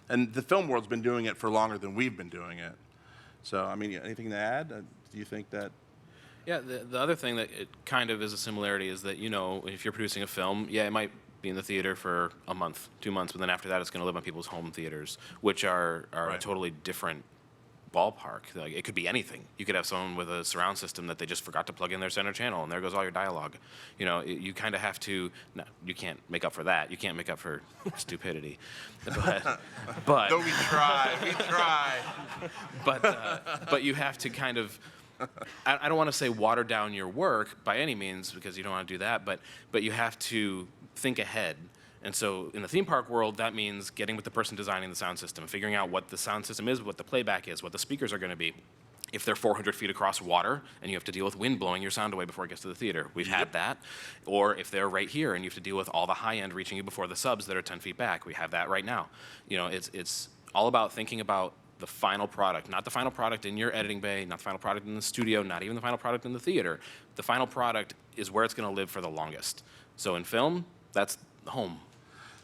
Speaker 3: And the film world's been doing it for longer than we've been doing it. So, I mean, anything to add? Do you think that?
Speaker 4: Yeah, the other thing that it kind of is a similarity is that, if you're producing a film, yeah, it might be in the theater for a month, 2 months, but then after that it's going to live on people's home theaters, which are
Speaker 3: Right.
Speaker 4: a totally different ballpark. Like, it could be anything. You could have someone with a surround system that they just forgot to plug in their center channel, and there goes all your dialogue. You kind of have to. No, you can't make up for that. You can't make up for stupidity. But
Speaker 3: Though we try,
Speaker 4: but you have to kind of. I don't want to say water down your work by any means, because you don't want to do that. But you have to think ahead. And so in the theme park world, that means getting with the person designing the sound system, figuring out what the sound system is, what the playback is, what the speakers are going to be. If they're 400 feet across water and you have to deal with wind blowing your sound away before it gets to the theater, we've had that. Or if they're right here and you have to deal with all the high end reaching you before the subs that are 10 feet back, we have that right now. It's all about thinking about the final product, not the final product in your editing bay, not the final product in the studio, not even the final product in the theater. The final product is where it's going to live for the longest. So in film, that's home.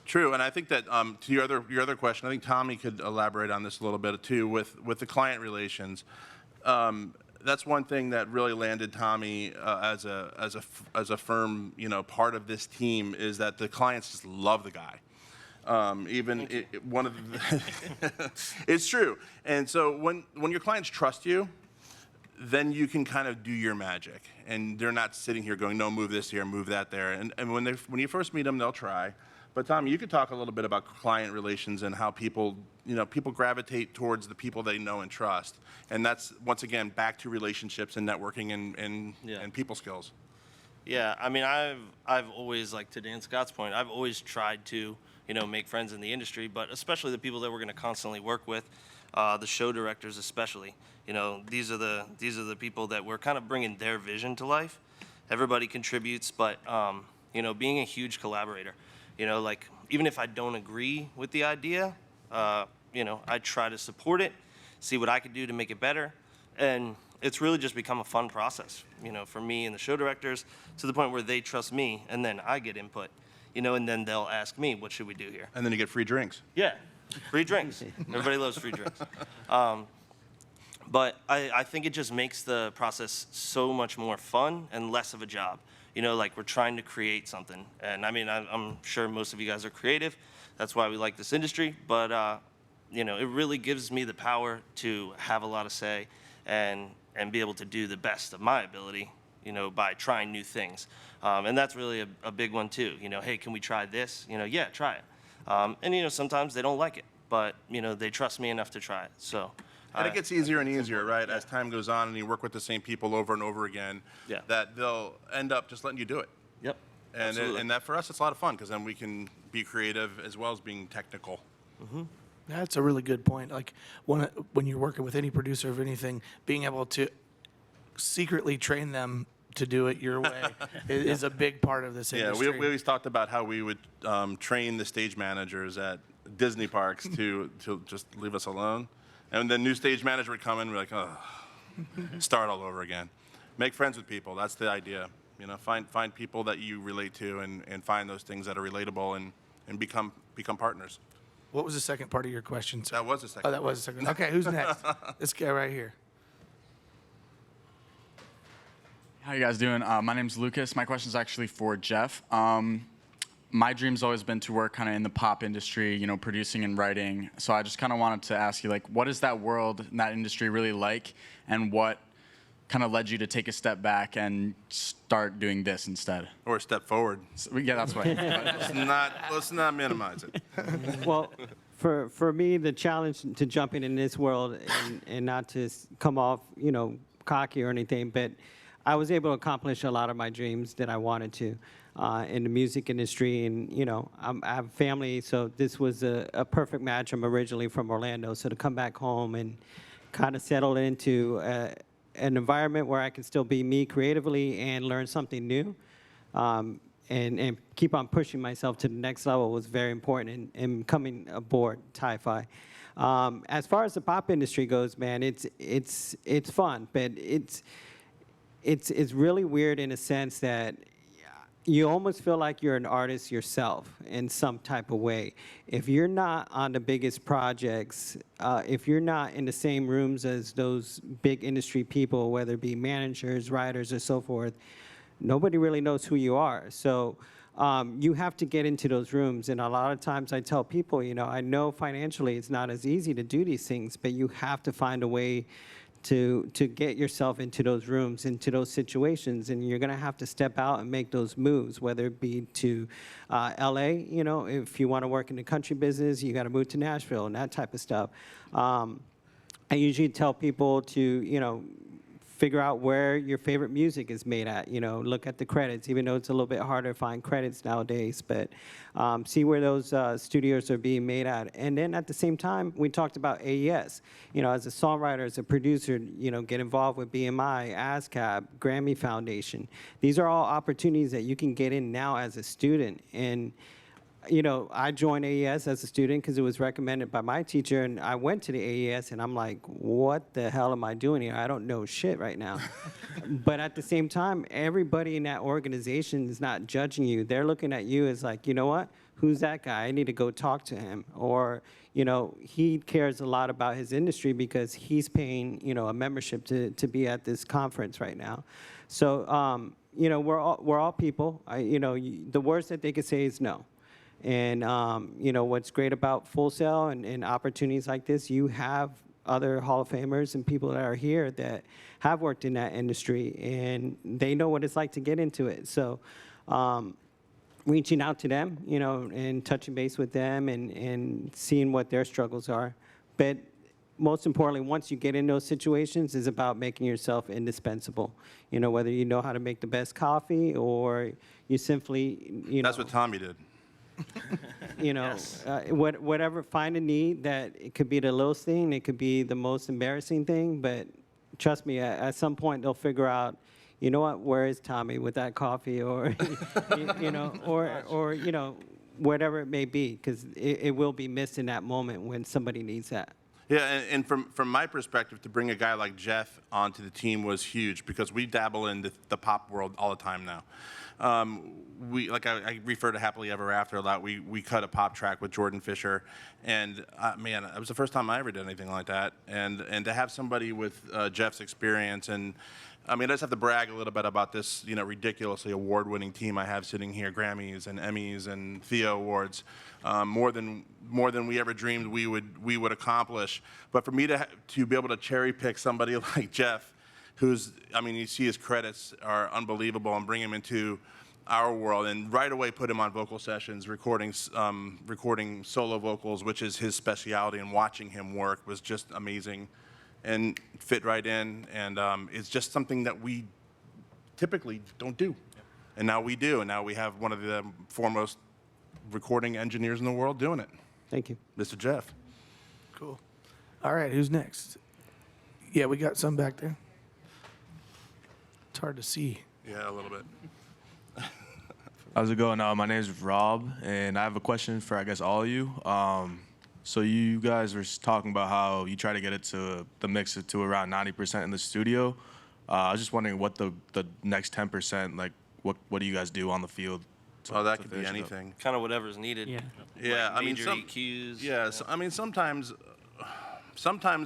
Speaker 3: True, and I think that to your other question, I think Tommy could elaborate on this a little bit too with the client relations. That's one thing that really landed Tommy as a firm part of this team, is that the clients just love the guy. One of the it's true, and so when your clients trust you, then you can kind of do your magic. And they're not sitting here going, no, move this here, move that there. And when you first meet them, they'll try. But Tommy, you could talk a little bit about client relations and how people gravitate towards the people they know and trust. And that's, once again, back to relationships and networking and people skills.
Speaker 5: Yeah, I mean, I've always, like to Dan Scott's point, I've always tried to, make friends in the industry, but especially the people that we're going to constantly work with, the show directors especially. These are the people that we're kind of bringing their vision to life. Everybody contributes, but being a huge collaborator. Like even if I don't agree with the idea, I try to support it, see what I could do to make it better, and it's really just become a fun process, for me and the show directors, to the point where they trust me, and then I get input, and then they'll ask me, what should we do here?
Speaker 3: And then you get free drinks.
Speaker 5: Yeah, free drinks. Everybody loves free drinks. But I think it just makes the process so much more fun and less of a job. Like we're trying to create something. And I mean, I'm sure most of you guys are creative. That's why we like this industry. But, it really gives me the power to have a lot of say and be able to do the best of my ability, by trying new things. And that's really a big one too. Hey, can we try this? Yeah, try it. And, sometimes they don't like it, but, they trust me enough to try it. So.
Speaker 3: And it gets easier and easier, right, as time goes on and you work with the same people over and over again, that they'll end up just letting you do it.
Speaker 5: Yep.
Speaker 3: And that for us, it's a lot of fun because then we can be creative as well as being technical.
Speaker 5: Mm-hmm.
Speaker 2: That's a really good point. Like when you're working with any producer of anything, being able to secretly train them to do it your way is a big part of this industry.
Speaker 3: Yeah, we always talked about how we would train the stage managers at Disney parks to just leave us alone. And then new stage manager would come in and be like, oh, start all over again. Make friends with people. That's the idea. Find people that you relate to and find those things that are relatable and become partners.
Speaker 2: What was the second part of your question, sir?
Speaker 3: That was the second.
Speaker 2: Oh, that was the second. Okay, who's next? This guy right here.
Speaker 10: How you guys doing? My name's Lucas. My question is actually for Jeff. My dream's always been to work kind of in the pop industry, producing and writing. So I just kind of wanted to ask you, what is that world and that industry really like, and what kind of led you to take a step back and start doing this instead?
Speaker 3: Or a step forward.
Speaker 10: So, yeah, that's right.
Speaker 3: Let's not minimize it.
Speaker 7: Well, for me, the challenge to jumping in this world and not to come off, cocky or anything, but I was able to accomplish a lot of my dreams that I wanted to in the music industry. And, I have family, so this was a perfect match. I'm originally from Orlando, so to come back home and kind of settle into an environment where I can still be me creatively and learn something new and keep on pushing myself to the next level was very important in coming aboard Ti-Fi. As far as the pop industry goes, man, it's fun, but it's really weird in a sense that you almost feel like you're an artist yourself in some type of way. If you're not on the biggest projects, if you're not in the same rooms as those big industry people, whether it be managers, writers, or so forth, nobody really knows who you are. So you have to get into those rooms. And a lot of times I tell people, I know financially it's not as easy to do these things, but you have to find a way to get yourself into those rooms, into those situations, and you're going to have to step out and make those moves, whether it be to LA, if you want to work in the country business, you got to move to Nashville and that type of stuff. I usually tell people to, figure out where your favorite music is made at, look at the credits, even though it's a little bit harder to find credits nowadays, but see where those studios are being made at. And then at the same time, we talked about AES. As a songwriter, as a producer, get involved with BMI, ASCAP, Grammy Foundation. These are all opportunities that you can get in now as a student. And I joined AES as a student because it was recommended by my teacher, and I went to the AES, and I'm like, what the hell am I doing here? I don't know shit right now. But at the same time, everybody in that organization is not judging you. They're looking at you as like, you know what? Who's that guy? I need to go talk to him. Or, he cares a lot about his industry because he's paying, a membership to be at this conference right now. So, we're all people. The worst that they could say is no. And, what's great about Full Sail and opportunities like this, you have other Hall of Famers and people that are here that have worked in that industry, and they know what it's like to get into it. So reaching out to them, you know, and touching base with them and seeing what their struggles are. But most importantly, once you get in those situations, is about making yourself indispensable. You know, whether you know how to make the best coffee or you simply, you know.
Speaker 3: That's what Tommy did.
Speaker 7: You know, whatever, find a need that it could be the littlest thing, it could be the most embarrassing thing, but trust me, at some point they'll figure out, you know what, where is Tommy with that coffee, or, you know, or, you know, whatever it may be, because it will be missed in that moment when somebody needs that.
Speaker 3: Yeah, and from my perspective, to bring a guy like Jeff onto the team was huge because we dabble in the pop world all the time now. I refer to Happily Ever After a lot. We cut a pop track with Jordan Fisher, and man, it was the first time I ever did anything like that. And to have somebody with Jeff's experience, and I mean, I just have to brag a little bit about this, you know, ridiculously award-winning team I have sitting here, Grammys and Emmys and Theo Awards, more than we ever dreamed we would accomplish. But for me to be able to cherry pick somebody like Jeff, who's, I mean, you see his credits are unbelievable, and bring him into our world, and right away put him on vocal sessions, recording solo vocals, which is his specialty, and watching him work was just amazing, and fit right in, and it's just something that we typically don't do, and now we do, and now we have one of the foremost recording engineers in the world doing it.
Speaker 7: Thank you.
Speaker 3: Mr. Jeff.
Speaker 2: Cool. All right, who's next? Yeah, we got some back there. It's hard to see.
Speaker 3: Yeah, a little bit.
Speaker 11: How's it going? My name is Rob, and I have a question for, I guess, all of you. So you guys were talking about how you try to get it to the mix to around 90% in the studio. I was just wondering what the next 10%, like, what do you guys do on the field?
Speaker 3: Oh, that could be anything.
Speaker 5: Kind of whatever's needed.
Speaker 6: Yeah.
Speaker 3: Yeah,
Speaker 5: Like
Speaker 3: I mean,
Speaker 5: major EQs.
Speaker 3: Yeah, so, I mean, sometimes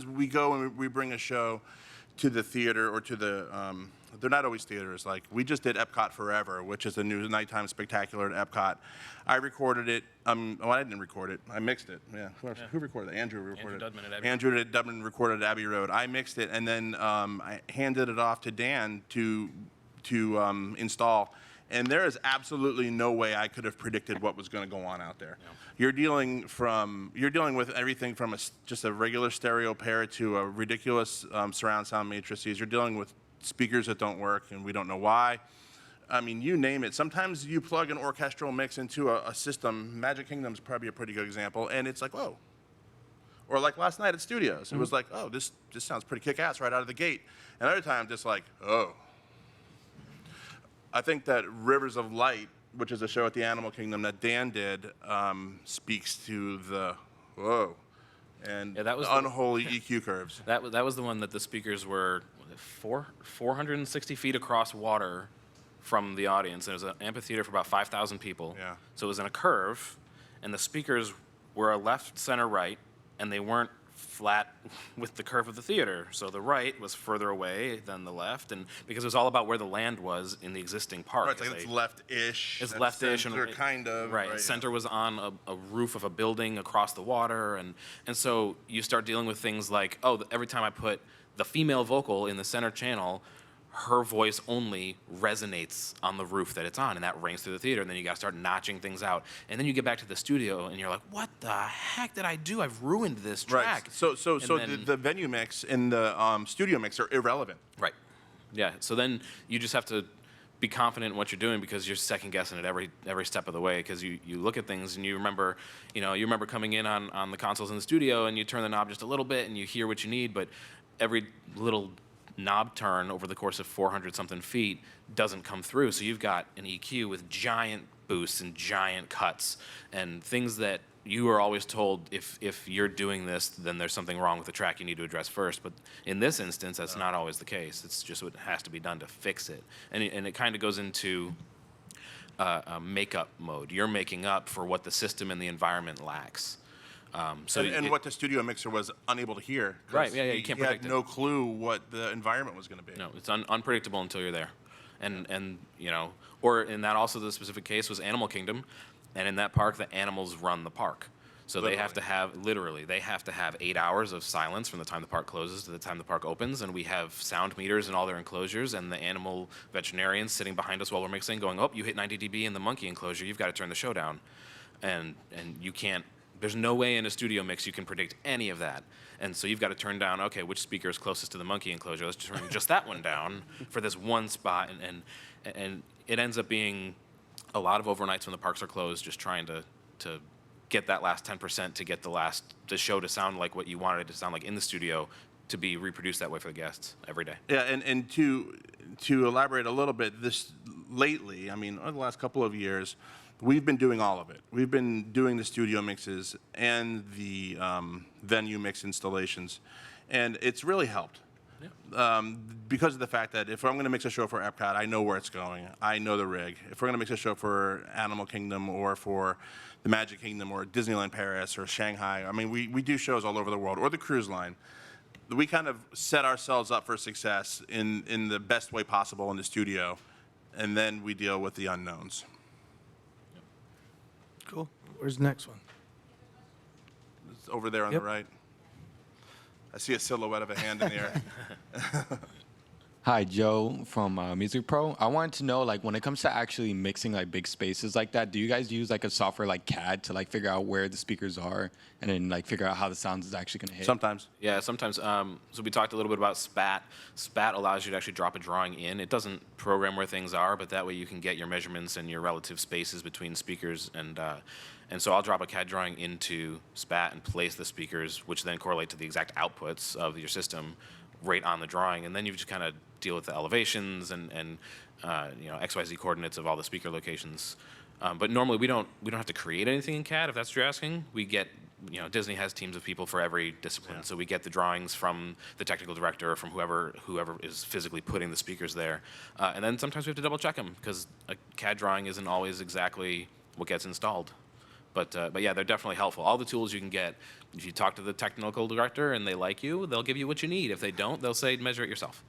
Speaker 3: we go and we bring a show to the theater or to the. They're not always theaters. Like, we just did Epcot Forever, which is a new nighttime spectacular at Epcot. I recorded it. Well, I didn't record it. I mixed it. Yeah. Who recorded it? Andrew recorded
Speaker 4: Dudman at
Speaker 3: it.
Speaker 4: Abbey
Speaker 3: Andrew Dudman recorded at Abbey Road. I mixed it, and then I handed it off to Dan to install. And there is absolutely no way I could have predicted what was going to go on out there. Yeah. You're dealing with everything from just a regular stereo pair to a ridiculous surround sound matrices. You're dealing with speakers that don't work, and we don't know why. I mean, you name it. Sometimes you plug an orchestral mix into a system. Magic Kingdom's probably a pretty good example, and it's like, whoa. Or like last night at Studios, it was like, oh, this sounds pretty kick-ass right out of the gate. And other times, just like, oh. I think that Rivers of Light, which is a show at the Animal Kingdom that Dan did, speaks to the whoa, and
Speaker 4: Yeah, that was
Speaker 3: the unholy EQ curves.
Speaker 4: That was the one that the speakers were 460 feet across water from the audience. It was an amphitheater for about 5,000 people.
Speaker 3: Yeah.
Speaker 4: So it was in a curve, and the speakers were a left, center, right, and they weren't flat with the curve of the theater. So the right was further away than the left, and because it was all about where the land was in the existing park.
Speaker 3: Right, it's left-ish.
Speaker 4: It's
Speaker 3: and
Speaker 4: left-ish,
Speaker 3: center,
Speaker 4: and
Speaker 3: kind of.
Speaker 4: right. Center was on a roof of a building across the water, and so you start dealing with things like, oh, every time I put the female vocal in the center channel, her voice only resonates on the roof that it's on, and that rings through the theater, and then you got to start notching things out. And then you get back to the studio, and you're like, what the heck did I do? I've ruined this track.
Speaker 3: Right. So the venue mix and the studio mix are irrelevant.
Speaker 4: Right. Yeah. So then you just have to be confident in what you're doing because you're second guessing it every step of the way, because you look at things and you remember coming in on the consoles in the studio, and you turn the knob just a little bit and you hear what you need, but every little knob turn over the course of 400-something feet doesn't come through. So you've got an EQ with giant boosts and giant cuts and things that you are always told if you're doing this, then there's something wrong with the track you need to address first. But in this instance, that's not always the case. It's just what has to be done to fix it. And it kind of goes into makeup mode. You're making up for what the system and the environment lacks. What the studio mixer was unable to hear. Right, yeah, you can't predict it.
Speaker 3: He had no clue what the environment was going to be.
Speaker 4: No, it's unpredictable until you're there. And or in that also the specific case was Animal Kingdom, and in that park, the animals run the park. So they have to have, literally, they have to have 8 hours of silence from the time the park closes to the time the park opens. And we have sound meters in all their enclosures, and the animal veterinarians sitting behind us while we're mixing, going, oh, you hit 90 dB in the monkey enclosure, you've got to turn the show down. And you can't, there's no way in a studio mix you can predict any of that. And so you've got to turn down, okay, which speaker is closest to the monkey enclosure? Let's turn just that one down for this one spot. And it ends up being a lot of overnights when the parks are closed, just trying to get that last 10% to get the show to sound like what you wanted it to sound like in the studio, to be reproduced that way for the guests every day.
Speaker 3: Yeah, and to elaborate a little bit, this lately, I mean, over the last couple of years, we've been doing all of it. We've been doing the studio mixes and the venue mix installations, and it's really helped. Because of the fact that if I'm going to mix a show for Epcot, I know where it's going. I know the rig. If we're going to mix a show for Animal Kingdom or for the Magic Kingdom or Disneyland Paris or Shanghai, I mean, we do shows all over the world, or the cruise line. We kind of set ourselves up for success in the best way possible in the studio, and then we deal with the unknowns.
Speaker 2: Cool. Where's the next one?
Speaker 3: It's over there on the right. I see a silhouette of a hand in the air.
Speaker 12: Hi, Joe from Music Pro. I wanted to know, like, when it comes to actually mixing like big spaces like that, do you guys use like a software like CAD to like figure out where the speakers are and then like figure out how the sound is actually going to hit?
Speaker 3: Sometimes.
Speaker 4: Yeah, sometimes. So we talked a little bit about SPAT. SPAT allows you to actually drop a drawing in. It doesn't program where things are, but that way you can get your measurements and your relative spaces between speakers. And so I'll drop a CAD drawing into SPAT and place the speakers, which then correlate to the exact outputs of your system right on the drawing. And then you just kind of deal with the elevations and XYZ coordinates of all the speaker locations. But normally we don't have to create anything in CAD, if that's what you're asking. We get, Disney has teams of people for every discipline. Yeah. So we get the drawings from the technical director or from whoever is physically putting the speakers there. And then sometimes we have to double check them because a CAD drawing isn't always exactly what gets installed. But yeah, they're definitely helpful. All the tools you can get, if you talk to the technical director and they like you, they'll give you what you need. If they don't, they'll say, measure it yourself.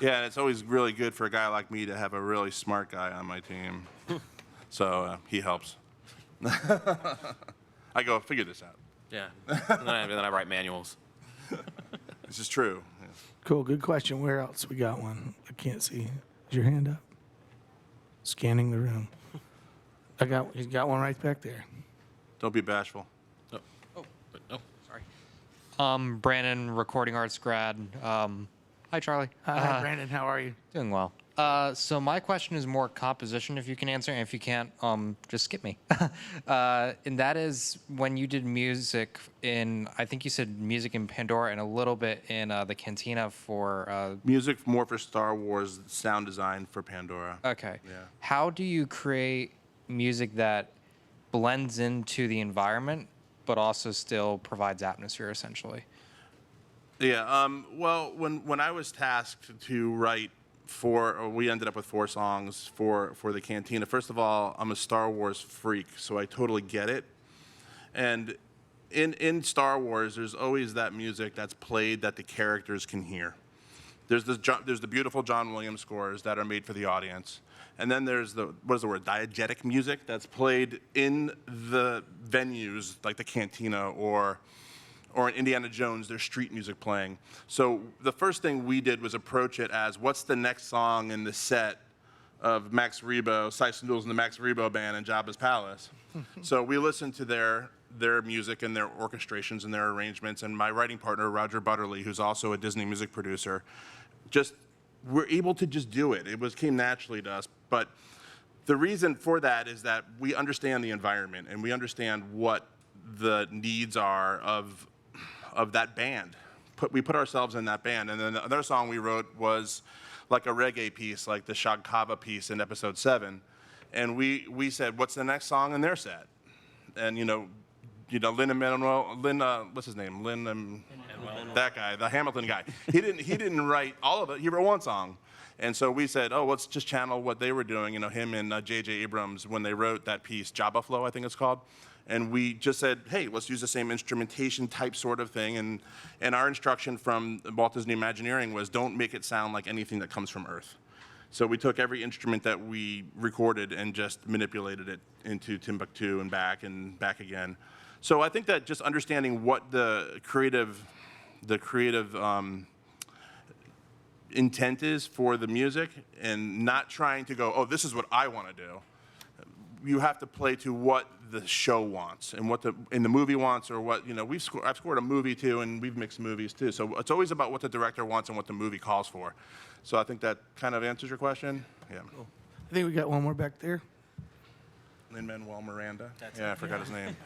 Speaker 3: Yeah, and it's always really good for a guy like me to have a really smart guy on my team. So he helps. I go, figure this out.
Speaker 4: Yeah, and then I write manuals.
Speaker 3: This is true. Yeah.
Speaker 2: Cool, good question. Where else? We got one. I can't see. Is your hand up? Scanning the room. He's got one right back there.
Speaker 3: Don't be bashful.
Speaker 4: Sorry.
Speaker 13: Brandon, recording arts grad. Hi, Charlie.
Speaker 2: Hi, Brandon. How are you?
Speaker 13: Doing well. So my question is more composition, if you can answer, and if you can't, just skip me. And that is when you did music I think you said music in Pandora and a little bit in the Cantina for...
Speaker 3: Music more for Star Wars, sound design for Pandora.
Speaker 13: Okay.
Speaker 3: Yeah.
Speaker 13: How do you create music that blends into the environment, but also still provides atmosphere, essentially?
Speaker 3: Yeah, well, when I was tasked to write we ended up with 4 songs for the Cantina. First of all, I'm a Star Wars freak, so I totally get it. And in Star Wars, there's always that music that's played that the characters can hear. There's the beautiful John Williams scores that are made for the audience. And then there's diegetic music that's played in the venues, like the Cantina or in Indiana Jones, there's street music playing. So the first thing we did was approach it as, what's the next song in the set of Max Rebo, Sipes and Duels and the Max Rebo Band in Jabba's Palace? So we listened to their music and their orchestrations and their arrangements, and my writing partner, Roger Butterly, who's also a Disney music producer, we're able to just do it. It came naturally to us. But the reason for that is that we understand the environment and we understand what the needs are of that band. We put ourselves in that band. And then the other song we wrote was like a reggae piece, like the Shagkava piece in episode 7. And we said, what's the next song in their set? And Lin-Manuel, what's his name? That guy, the Hamilton guy. He didn't write all of it. He wrote one song. And so we said, let's just channel what they were doing, him and J.J. Abrams when they wrote that piece, Jabba Flow, I think it's called. And we just said, hey, let's use the same instrumentation type sort of thing. And our instruction from Walt Disney Imagineering was, don't make it sound like anything that comes from Earth. So we took every instrument that we recorded and just manipulated it into Timbuktu and back again. So I think that just understanding what the creative intent is for the music, and not trying to go, oh, this is what I want to do. You have to play to what the show wants and what the movie wants, or what, you know, I've scored a movie too, and we've mixed movies too. So it's always about what the director wants and what the movie calls for. So I think that kind of answers your question. Yeah.
Speaker 2: Cool. I think we got one more back there.
Speaker 3: Lin-Manuel Miranda. Yeah, I forgot his name.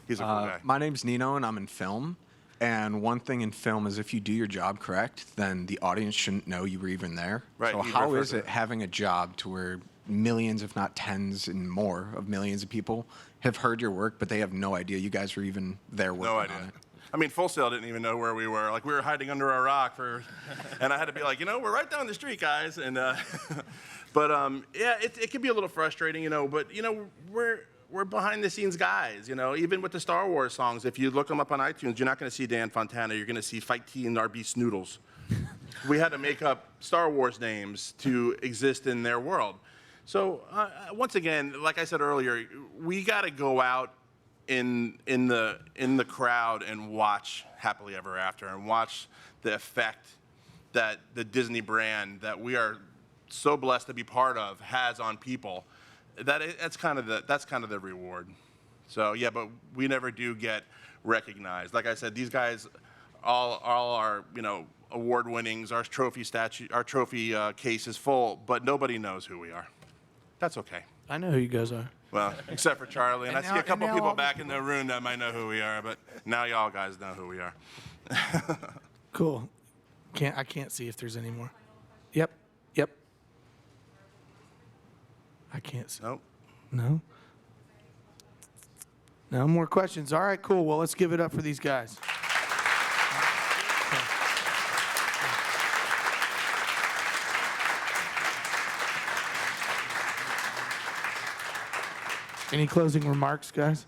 Speaker 3: He's a cool guy.
Speaker 14: My name's Nino, and I'm in film. And one thing in film is if you do your job correct, then the audience shouldn't know you were even there.
Speaker 3: Right,
Speaker 14: So
Speaker 3: you
Speaker 14: how
Speaker 3: refer
Speaker 14: is
Speaker 3: to
Speaker 14: it
Speaker 3: that.
Speaker 14: having a job to where millions, if not tens and more of millions of people have heard your work, but they have no idea you guys were even there working
Speaker 3: No
Speaker 14: on
Speaker 3: idea.
Speaker 14: it?
Speaker 3: I mean, Full Sail didn't even know where we were. Like, we were hiding under a rock and I had to be like, you know, we're right down the street, guys. And but yeah, it can be a little frustrating, you know. But you know, we're behind the scenes guys, you know. Even with the Star Wars songs, if you look them up on iTunes, you're not going to see Dan Fontana. You're going to see Fight Tea and RB Snoodles. We had to make up Star Wars names to exist in their world. So once again, like I said earlier, we got to go out in the crowd and watch Happily Ever After, and watch the effect that the Disney brand that we are so blessed to be part of has on people. That's kind of the reward. So yeah, but we never do get recognized. Like I said, these guys all are, you know, award winnings. Our trophy case is full, but nobody knows who we are. That's okay.
Speaker 2: I know who you guys are.
Speaker 3: Well, except for Charlie, and I see a couple
Speaker 2: now
Speaker 3: people
Speaker 2: all-
Speaker 3: back in the room that might know who we are, but now y'all guys know who we are.
Speaker 2: Cool. I can't see if there's any more. Yep. I can't see.
Speaker 3: Nope.
Speaker 2: No? No more questions. All right, cool. Well, let's give it up for these guys. Any closing remarks, guys?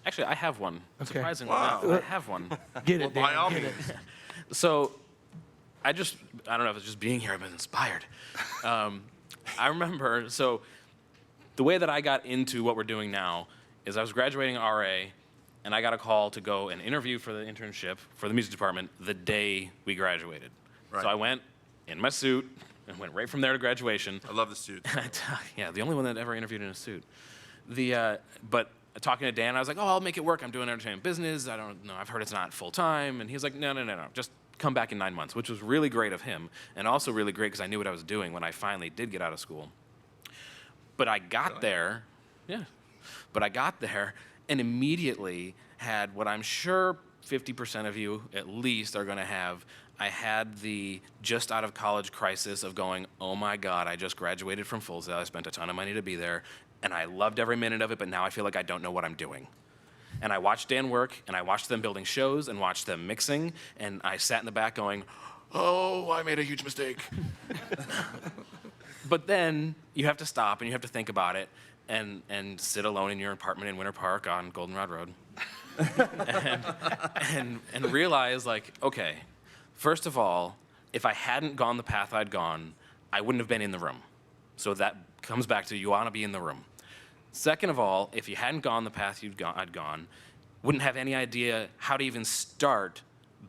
Speaker 4: Actually, I have one.
Speaker 2: Okay.
Speaker 4: Surprisingly
Speaker 3: Wow.
Speaker 4: enough, I have one.
Speaker 2: Get it,
Speaker 3: Well, by
Speaker 2: Dan.
Speaker 3: all
Speaker 2: Get
Speaker 3: means.
Speaker 2: it.
Speaker 4: So, I don't know if it's just being here, I've been inspired. I remember, so the way that I got into what we're doing now is I was graduating RA, and I got a call to go and interview for the internship for the music department the day we graduated.
Speaker 3: Right.
Speaker 4: So I went in my suit and went right from there to graduation.
Speaker 3: I love the suit.
Speaker 4: Yeah, the only one that ever interviewed in a suit. But talking to Dan, I was like, oh, I'll make it work. I'm doing entertainment business. I don't know. I've heard it's not full time. And he was like, no. Just come back in 9 months, which was really great of him. And also really great because I knew what I was doing when I finally did get out of school. But I got there, and immediately had what I'm sure 50% of you at least are going to have. I had the just out of college crisis of going, oh my God, I just graduated from Full Sail. I spent a ton of money to be there, and I loved every minute of it, but now I feel like I don't know what I'm doing. And I watched Dan work, and I watched them building shows and watched them mixing, and I sat in the back going, oh, I made a huge mistake. But then you have to stop and you have to think about it and sit alone in your apartment in Winter Park on Goldenrod Road and realize, like, okay, first of all, if I hadn't gone the path I'd gone, I wouldn't have been in the room. So that comes back to you want to be in the room. Second of all, if you hadn't gone the path I'd gone, wouldn't have any idea how to even start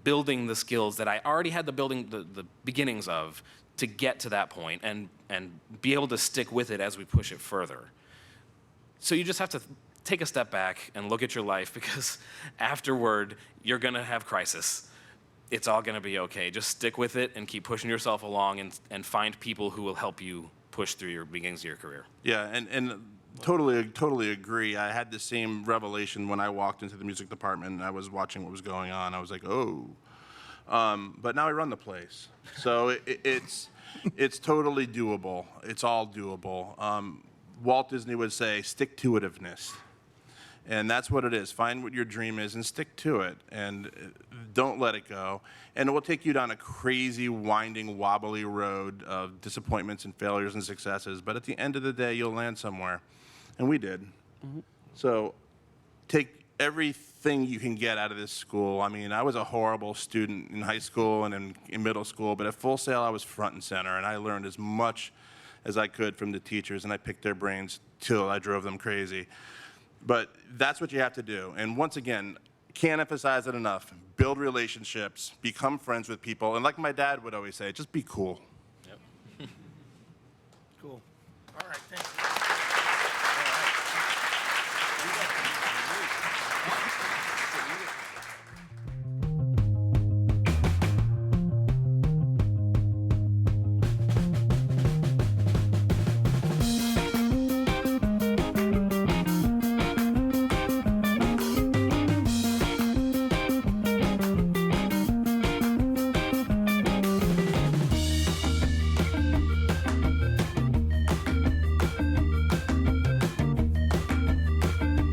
Speaker 4: building the skills that I already had the beginnings of to get to that point and be able to stick with it as we push it further. So you just have to take a step back and look at your life, because afterward, you're going to have crisis. It's all going to be okay. Just stick with it and keep pushing yourself along and find people who will help you push through your beginnings of your career.
Speaker 3: Yeah, and totally agree. I had the same revelation when I walked into the music department and I was watching what was going on. I was like, oh. But now I run the place. So it's totally doable. It's all doable. Walt Disney would say, stick-to-itiveness. And that's what it is. Find what your dream is and stick to it. And don't let it go. And it will take you down a crazy, winding, wobbly road of disappointments and failures and successes. But at the end of the day, you'll land somewhere. And we did. Mm-hmm. So take everything you can get out of this school. I mean, I was a horrible student in high school and in middle school. But at Full Sail, I was front and center. And I learned as much as I could from the teachers. And I picked their brains till I drove them crazy. But that's what you have to do. And once again, can't emphasize it enough. Build relationships, become friends with people, and like my dad would always say, just be cool.
Speaker 4: Yep.
Speaker 2: Cool. All right, thank you.